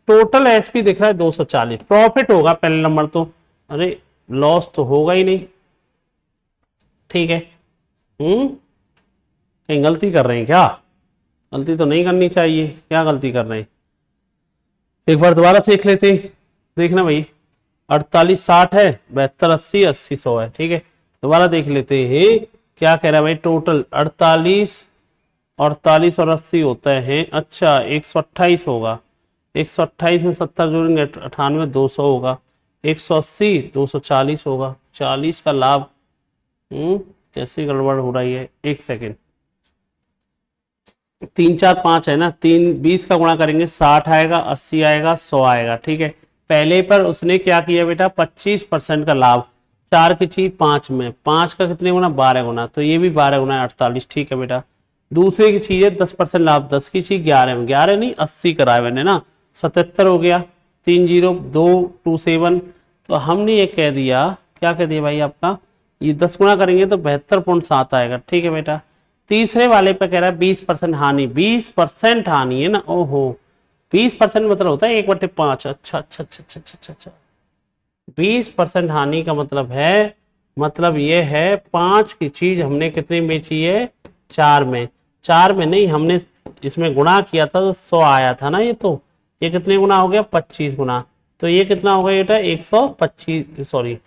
Speaker 1: टोटल एसपी दिख रहा है 240, प्रॉफिट होगा पहले नंबर तो, अरे लॉस तो होगा ही नहीं, ठीक है। कहीं गलती कर रहे हैं क्या, गलती तो नहीं करनी चाहिए, क्या गलती कर रहे हैं, एक बार दोबारा देख लेते, देखना भाई 48 60 है, 72 80 80 100 है, ठीक है। दोबारा देख लेते हैं क्या कह रहा है भाई, टोटल 48 48 और 80 होता है, अच्छा 128 होगा, 128 में 70 जोड़ेंगे 98 200 होगा, 180 240 होगा, 40 का लाभ। कैसी गड़बड़ हो रही है, एक सेकेंड, 3 4 5 है ना, 20 का गुणा करेंगे 60 आएगा, 80 आएगा, 100 आएगा, ठीक है। पहले पर उसने क्या किया बेटा, 25% का लाभ, 4 की चीज 5 में, 5 का कितने गुना, 12 गुना, तो ये भी 12 गुना 48, ठीक है बेटा। दूसरे की चीज है 10% लाभ, 10 की चीज 11 में, 11 नहीं 80 कराया मैंने ना, 77 हो गया, 30227, तो हमने ये कह दिया, क्या कह दिया भाई आपका, ये 10 गुना करेंगे तो 72.7 आएगा, ठीक है बेटा। तीसरे वाले पे कह रहा है 20% हानि, 20% हानि है ना, ओहो 20% मतलब होता है 1/5, अच्छा अच्छा अच्छा अच्छा अच्छा अच्छा, 20% हानि का मतलब है, मतलब ये है 5 की चीज हमने कितनी बेची है, 4 में, 4 में नहीं हमने इसमें गुणा किया था तो 100 आया था ना, ये कितने गुना हो गया, 25 गुना, तो ये कितना होगा बेटा 125, सॉरी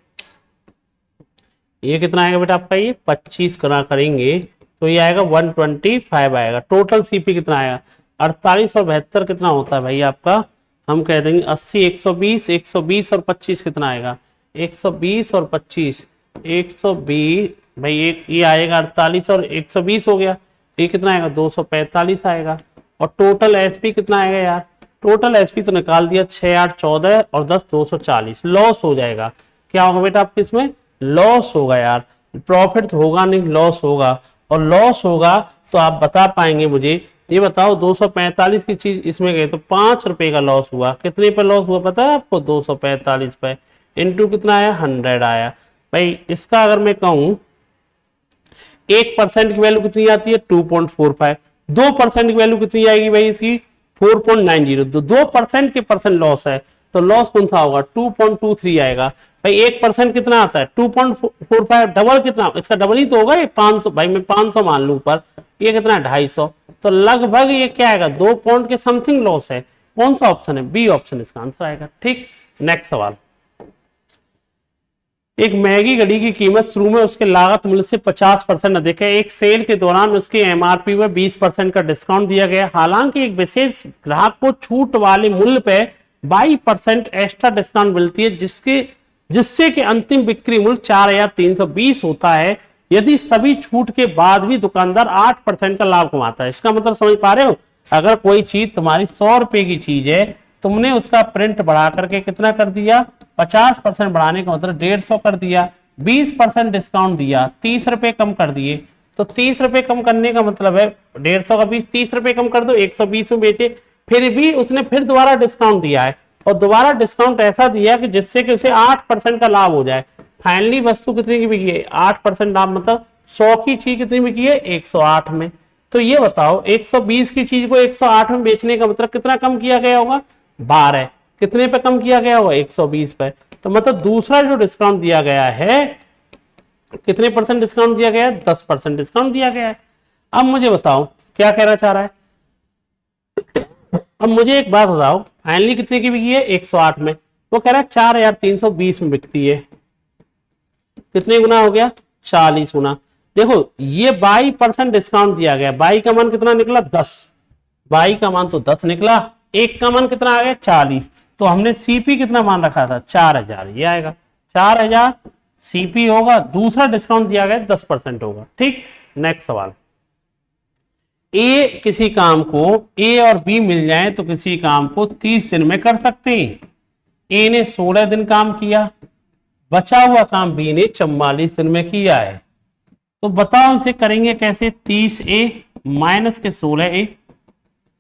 Speaker 1: ये कितना आएगा बेटा आपका, ये 25 गुना करेंगे तो ये आएगा 125 आएगा। टोटल सीपी कितना आएगा, 48 और 72 कितना होता है भाई आपका, हम कह देंगे 80 120, 120 और 25 कितना आएगा, 120 और 25, 120 भाई, ये आएगा 48 और 120 हो गया, ये कितना आएगा 245 आएगा। और टोटल एसपी कितना आएगा यार, टोटल एसपी तो निकाल दिया, 6 8 14 और 10 240, लॉस हो जाएगा। क्या होगा बेटा आपके इसमें, लॉस होगा यार, प्रॉफिट तो होगा नहीं, लॉस होगा, और लॉस होगा तो आप बता पाएंगे मुझे, ये बताओ 245 की चीज इसमें गए तो 5 रुपए का लॉस हुआ, कितने पे लॉस हुआ पता है आपको, 245 पे, इंटू कितना आया 100 आया। भाई इसका अगर मैं कहूं 1% की वैल्यू कितनी आती है 2.45, 2% की वैल्यू कितनी आएगी भाई इसकी 4.90, तो 2% के परसेंट लॉस है, तो लॉस कौन सा होगा 2.23 आएगा। भाई 1% कितना आता है 2.45, डबल कितना, इसका डबल ही तो होगा ये 500, भाई मैं 500 मान लू पर, ये कितना है 250, तो लगभग ये क्या आएगा 2 पॉइंट के समथिंग लॉस है। कौन सा ऑप्शन है, बी ऑप्शन इसका आंसर आएगा, ठीक। नेक्स्ट सवाल, एक मैगी घड़ी की कीमत शुरू में उसके लागत मूल्य से 50% अधिक है, एक सेल के दौरान उसके एमआरपी में 20% का डिस्काउंट दिया गया, हालांकि एक विशेष ग्राहक को छूट वाले मूल्य पे 22% एक्स्ट्रा डिस्काउंट मिलती है, जिससे कि अंतिम बिक्री मूल्य 4320 होता है। यदि सभी छूट के बाद भी दुकानदार 8% का लाभ कमाता है। इसका मतलब समझ पा रहे हो, अगर कोई चीज तुम्हारी 100 रुपए की चीज है, तुमने उसका प्रिंट बढ़ा करके कितना कर दिया 50% बढ़ाने का मतलब 150 कर दिया, 20% डिस्काउंट दिया, 30 रुपए कम कर दिए, तो 30 रुपए कम करने का मतलब है 150 का 20, 30 रुपए कम कर दो 120 में बेचे, फिर भी उसने फिर दोबारा डिस्काउंट दिया है, और दोबारा डिस्काउंट ऐसा दिया कि जिससे कि उसे 8% का लाभ हो जाए। फाइनली वस्तु कितने की बिकी है 8% लाभ, मतलब 100 की चीज कितनी बिकी है 108 में। तो ये बताओ 120 की चीज को 108 में बेचने का मतलब कितना कम किया गया होगा 12, कितने पे कम किया गया होगा 120 पे, तो मतलब दूसरा जो डिस्काउंट दिया गया है कितने परसेंट डिस्काउंट दिया गया है 10% डिस्काउंट दिया गया है। अब मुझे बताओ क्या कहना चाह रहा है, अब मुझे एक बात बताओ फाइनली कितने की बिकी है 108 में, वो कह रहा है 4320 में बिकती है, कितने गुना हो गया 40 गुना। देखो ये 22% डिस्काउंट दिया गया, 22 का मान कितना निकला 10, 22 का मान तो 10 निकला, एक का मान कितना आ गया 40, तो हमने सीपी कितना मान रखा था 4000, ये आएगा 4000 सीपी होगा, दूसरा डिस्काउंट दिया गया 10% होगा, ठीक। नेक्स्ट सवाल, ए किसी काम को ए और बी मिल जाए तो किसी काम को 30 दिन में कर सकते हैं। ए ने 16 दिन काम किया, बचा हुआ काम बी ने 44 दिन में किया है, तो बताओ इसे करेंगे कैसे, 30A माइनस के 16A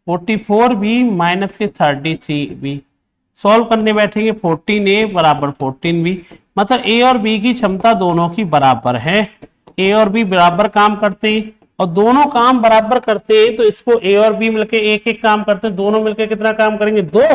Speaker 1: 44B माइनस के 33B, सॉल्व करने बैठेंगे 14A बराबर 14B, मतलब ए और बी की क्षमता दोनों की बराबर है, ए और बी बराबर काम करते हैं और दोनों काम बराबर करते हैं, तो इसको ए और बी मिलके एक एक काम करते हैं, दोनों मिलके कितना काम करेंगे 2,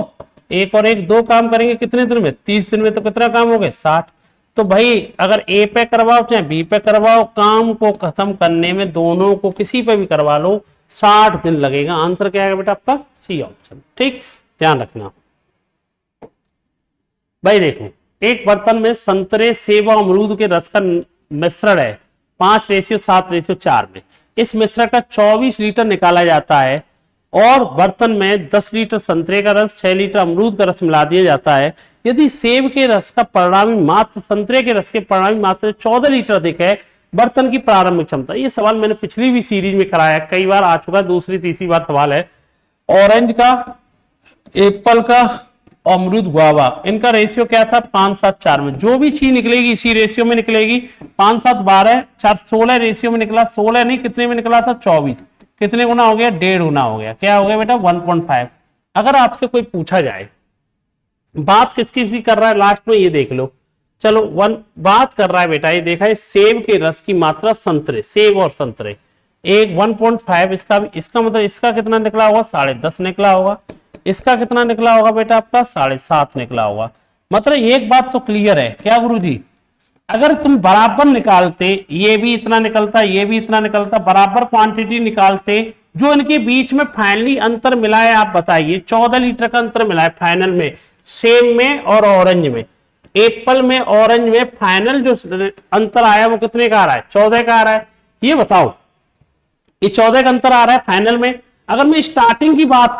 Speaker 1: एक और एक 2 काम करेंगे कितने दिन में 30 दिन में, तो कितना काम हो गए 60। तो भाई अगर ए पे करवाओ चाहे बी पे करवाओ, काम को खत्म करने में दोनों को किसी पे भी करवा लो 60 दिन लगेगा। आंसर क्या है बेटा आपका सी ऑप्शन, ठीक ध्यान रखना। भाई देखो, एक बर्तन में संतरे, सेब और अमरूद के रस का मिश्रण है 5:7:4 में। इस मिश्रण का 24 लीटर निकाला जाता है और बर्तन में 10 लीटर संतरे का रस, 6 लीटर अमरूद का रस मिला दिया जाता है। यदि सेब के रस का परिणामी मात्रा संतरे के रस के परिणामी मात्रा 14 लीटर अधिक है, बर्तन की प्रारंभिक क्षमता। ये सवाल मैंने पिछली भी सीरीज में कराया, कई बार आ चुका, दूसरी तीसरी बार सवाल है। ऑरेंज का, एप्पल का, अमरूद, गुआवा, इनका रेशियो क्या था 5:7:4 में। जो भी चीज निकलेगी इसी रेशियो में निकलेगी। 5:7:12, 4:16 रेशियो में निकला। 16 नहीं, कितने में निकला था 24। कितने गुना हो गया, 1.5 गुना हो गया। क्या हो गया बेटा 1.5। अगर आपसे कोई पूछा जाए बात किसकी कर रहा है लास्ट में, ये देख लो। चलो बात कर रहा है बेटा, ये देखा है सेब के रस की मात्रा संतरे, सेब और संतरे, एक 1.5, इसका मतलब इसका कितना निकला होगा 10.5 निकला होगा। इसका कितना निकला होगा बेटा आपका 7.5 निकला होगा। मतलब एक बात तो क्लियर है, क्या गुरुजी, अगर तुम बराबर निकालते, ये भी इतना निकलता, ये भी इतना निकलता, बराबर क्वांटिटी निकालते, जो इनके बीच में फाइनली अंतर मिला है आप बताइए। 14 लीटर का अंतर मिला है फाइनल में, सेब में और ऑरेंज में। एप्पल में, ऑरेंज में फाइनल जो अंतर आया वो कितने का आ रहा है, 14 का आ रहा है। ये बताओ, ये 14 का अंतर आ रहा है फाइनल में। अगर मैं स्टार्टिंग की बात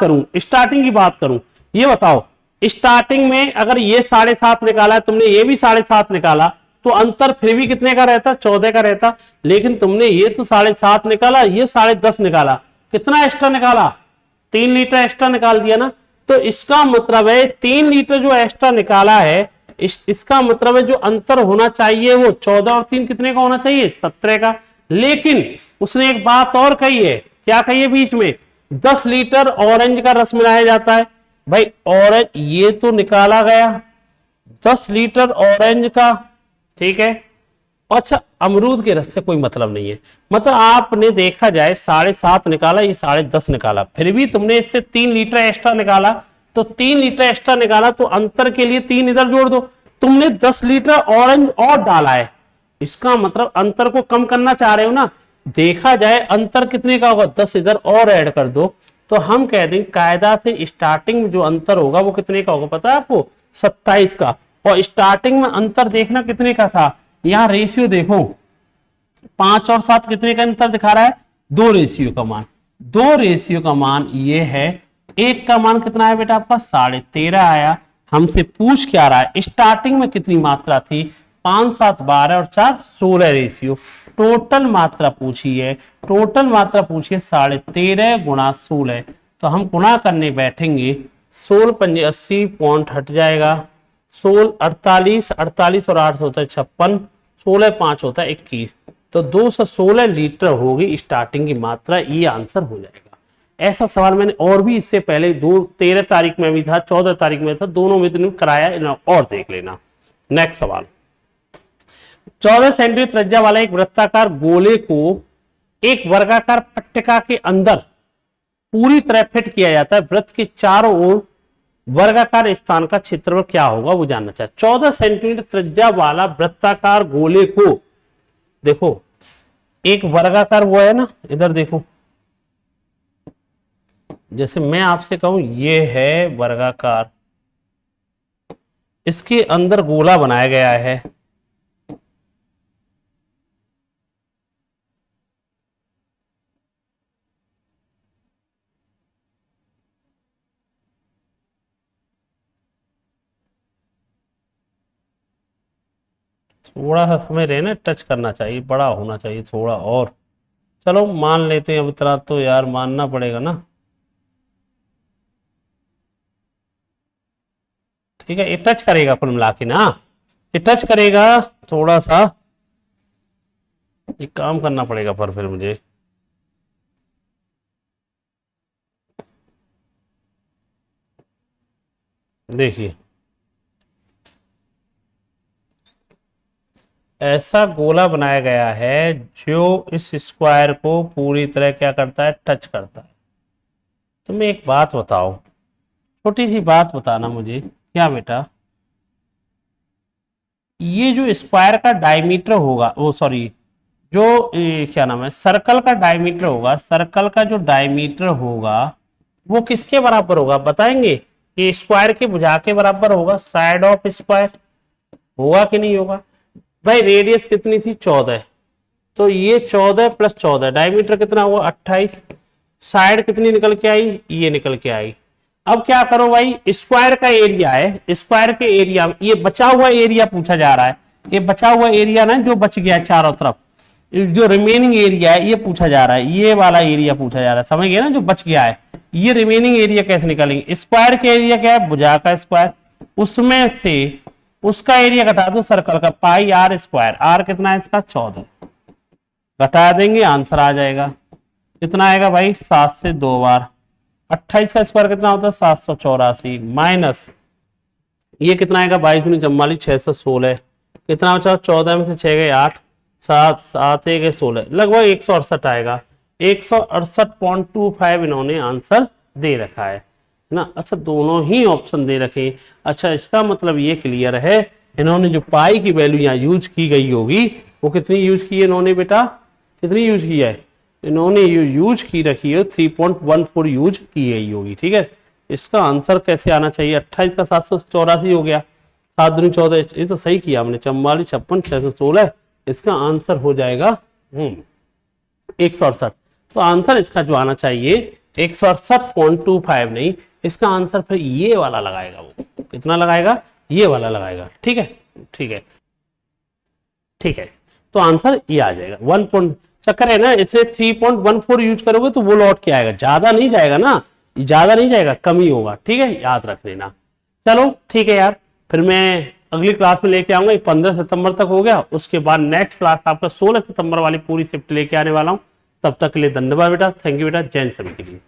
Speaker 1: करूं, ये बताओ, स्टार्टिंग में अगर ये 7.5 निकाला है तुमने, ये भी 7.5 निकाला, तो अंतर फिर भी कितने का रहता, 14 का रहता। लेकिन तुमने ये तो 7.5 निकाला, ये 10.5 निकाला, कितना एक्स्ट्रा निकाला, 3 लीटर एक्स्ट्रा निकाल दिया ना। तो इसका मतलब है 3 लीटर जो एक्स्ट्रा निकाला है, इसका मतलब है जो अंतर होना चाहिए वो 14 और 3 कितने का होना चाहिए, 17 का। लेकिन उसने एक बात और कही है, क्या कही है बीच में, 10 लीटर ऑरेंज का रस मिलाया जाता है। भाई ऑरेंज ये तो निकाला गया 10 लीटर ऑरेंज का, ठीक है। अच्छा, अमरूद के रस से कोई मतलब नहीं है। मतलब आपने देखा जाए 7.5 निकाला, ये 10.5 निकाला, फिर भी तुमने इससे 3 लीटर एक्स्ट्रा निकाला, तो 3 लीटर एक्स्ट्रा निकाला तो अंतर के लिए 3 इधर जोड़ दो। तुमने 10 लीटर ऑरेंज और डाला है, इसका मतलब अंतर को कम करना चाह रहे हो ना। देखा जाए अंतर कितने का होगा, 10 इधर और ऐड कर दो, तो हम कह दें कायदा से स्टार्टिंग में जो अंतर होगा वो कितने का होगा पता है आपको, 27 का। और स्टार्टिंग में अंतर देखना कितने का था, यहां रेशियो देखो 5 और 7 कितने का अंतर दिखा रहा है, 2 रेशियो का मान। 2 रेशियो का मान ये है, एक का मान कितना है बेटा आपका 13.5 आया। हमसे पूछ क्या रहा है, स्टार्टिंग में कितनी मात्रा थी, 5, 7, 12 और 4 16 रेशियो। टोटल मात्रा पूछी है, टोटल मात्रा पूछी है 13.5 गुणा 16। तो हम गुणा करने बैठेंगे, 16 पंजे 80, पॉइंट हट जाएगा, 16 48, 48 और 8 होता है 56, 16 5 होता है 21। तो 216 लीटर होगी स्टार्टिंग की मात्रा, ये आंसर हो जाएगा। ऐसा सवाल मैंने और भी इससे पहले 13 तारीख में भी था, 14 तारीख में था, दोनों में कराया, और देख लेना। नेक्स्ट सवाल, 14 सेंटीमीटर त्रिज्या वाला एक वृत्ताकार गोले को एक वर्गाकार पट्टिका के अंदर पूरी तरह फिट किया जाता है। वृत्त के चारों ओर वर्गाकार स्थान का क्षेत्रफल क्या होगा वो जानना चाहिए। 14 सेंटीमीटर त्रिज्या वाला वृत्ताकार गोले को, देखो एक वर्गाकार वो है ना, इधर देखो, जैसे मैं आपसे कहूं ये है वर्गाकार, इसके अंदर गोला बनाया गया है। थोड़ा सा समय रहना, टच करना चाहिए, बड़ा होना चाहिए थोड़ा और। चलो मान लेते हैं, अब इतना तो यार मानना पड़ेगा ना। ठीक है, ये टच करेगा कुल मिला के ना, ये टच करेगा थोड़ा सा, एक काम करना पड़ेगा पर फिर मुझे। देखिए ऐसा गोला बनाया गया है जो इस स्क्वायर को पूरी तरह क्या करता है, टच करता है। तुम एक बात बताओ, छोटी सी बात बताना मुझे, क्या बेटा, ये जो स्क्वायर का डायमीटर होगा, वो सॉरी जो क्या नाम है, सर्कल का डायमीटर होगा, सर्कल का जो डायमीटर होगा वो किसके बराबर होगा बताएंगे, ये स्क्वायर की भुजा के बराबर होगा, साइड ऑफ स्क्वायर होगा कि नहीं होगा भाई। रेडियस कितनी थी 14, तो ये 14 प्लस 14, डायमीटर कितना हुआ 28, साइड कितनी निकल के आई, ये निकल के आई। अब क्या करो भाई, स्क्वायर का एरिया है, स्क्वायर के एरिया, ये बचा हुआ एरिया पूछा जा रहा है, ये बचा हुआ एरिया ना जो बच गया चारों तरफ, जो रिमेनिंग एरिया है ये पूछा जा रहा है, ये वाला एरिया पूछा जा रहा है, समझ गए ना, जो बच गया है ये रिमेनिंग एरिया कैसे निकालेंगे। स्क्वायर के एरिया क्या है, भुजा का स्क्वायर, उसमें से उसका एरिया घटा दो सर्कल का, पाई आर स्क्वायर, आर कितना है इसका 14, घटा देंगे आंसर आ जाएगा। कितना आएगा भाई 7 से 2 बार, 28 का स्क्वायर कितना होता है 784, माइनस ये कितना आएगा 22×44 616, कितना बचा 14 में से 6 गए 8, 7 7 गए 16, लगभग 168 आएगा। 168.25 इन्होंने आंसर दे रखा है ना। अच्छा दोनों ही ऑप्शन दे रखे। अच्छा इसका मतलब ये क्लियर है, इन्होंने जो पाई की वैल्यू यहाँ यूज की गई होगी वो कितनी यूज की है इन्होंने बेटा, कितनी यूज की है इन्होंने, यूज की रखी है 3.14 यूज की गई होगी। ठीक है, इसका आंसर कैसे आना चाहिए, 28 का 784 हो गया, 7 दूनी 14, ये तो सही किया हमने, 44 56 616, इसका आंसर हो जाएगा 168। तो आंसर इसका जो आना चाहिए 168.25 नहीं, इसका आंसर फिर ये वाला लगाएगा, वो कितना लगाएगा, ये वाला लगाएगा। ठीक है ठीक है ठीक है, तो आंसर ये आ जाएगा 1 चक्कर है ना, इसमें 3.14 यूज करोगे तो वो लौट के आएगा, ज्यादा नहीं जाएगा ना, ज्यादा नहीं जाएगा, कम ही होगा। ठीक है, याद रख लेना। चलो ठीक है यार, फिर मैं अगली क्लास में लेके आऊंगा, 15 सितंबर तक हो गया, उसके बाद नेक्स्ट क्लास आपका 16 सितंबर वाली पूरी शिफ्ट लेके आने वाला हूं। तब तक के लिए धन्यवाद बेटा, थैंक यू बेटा, जय हिंद सभी के लिए।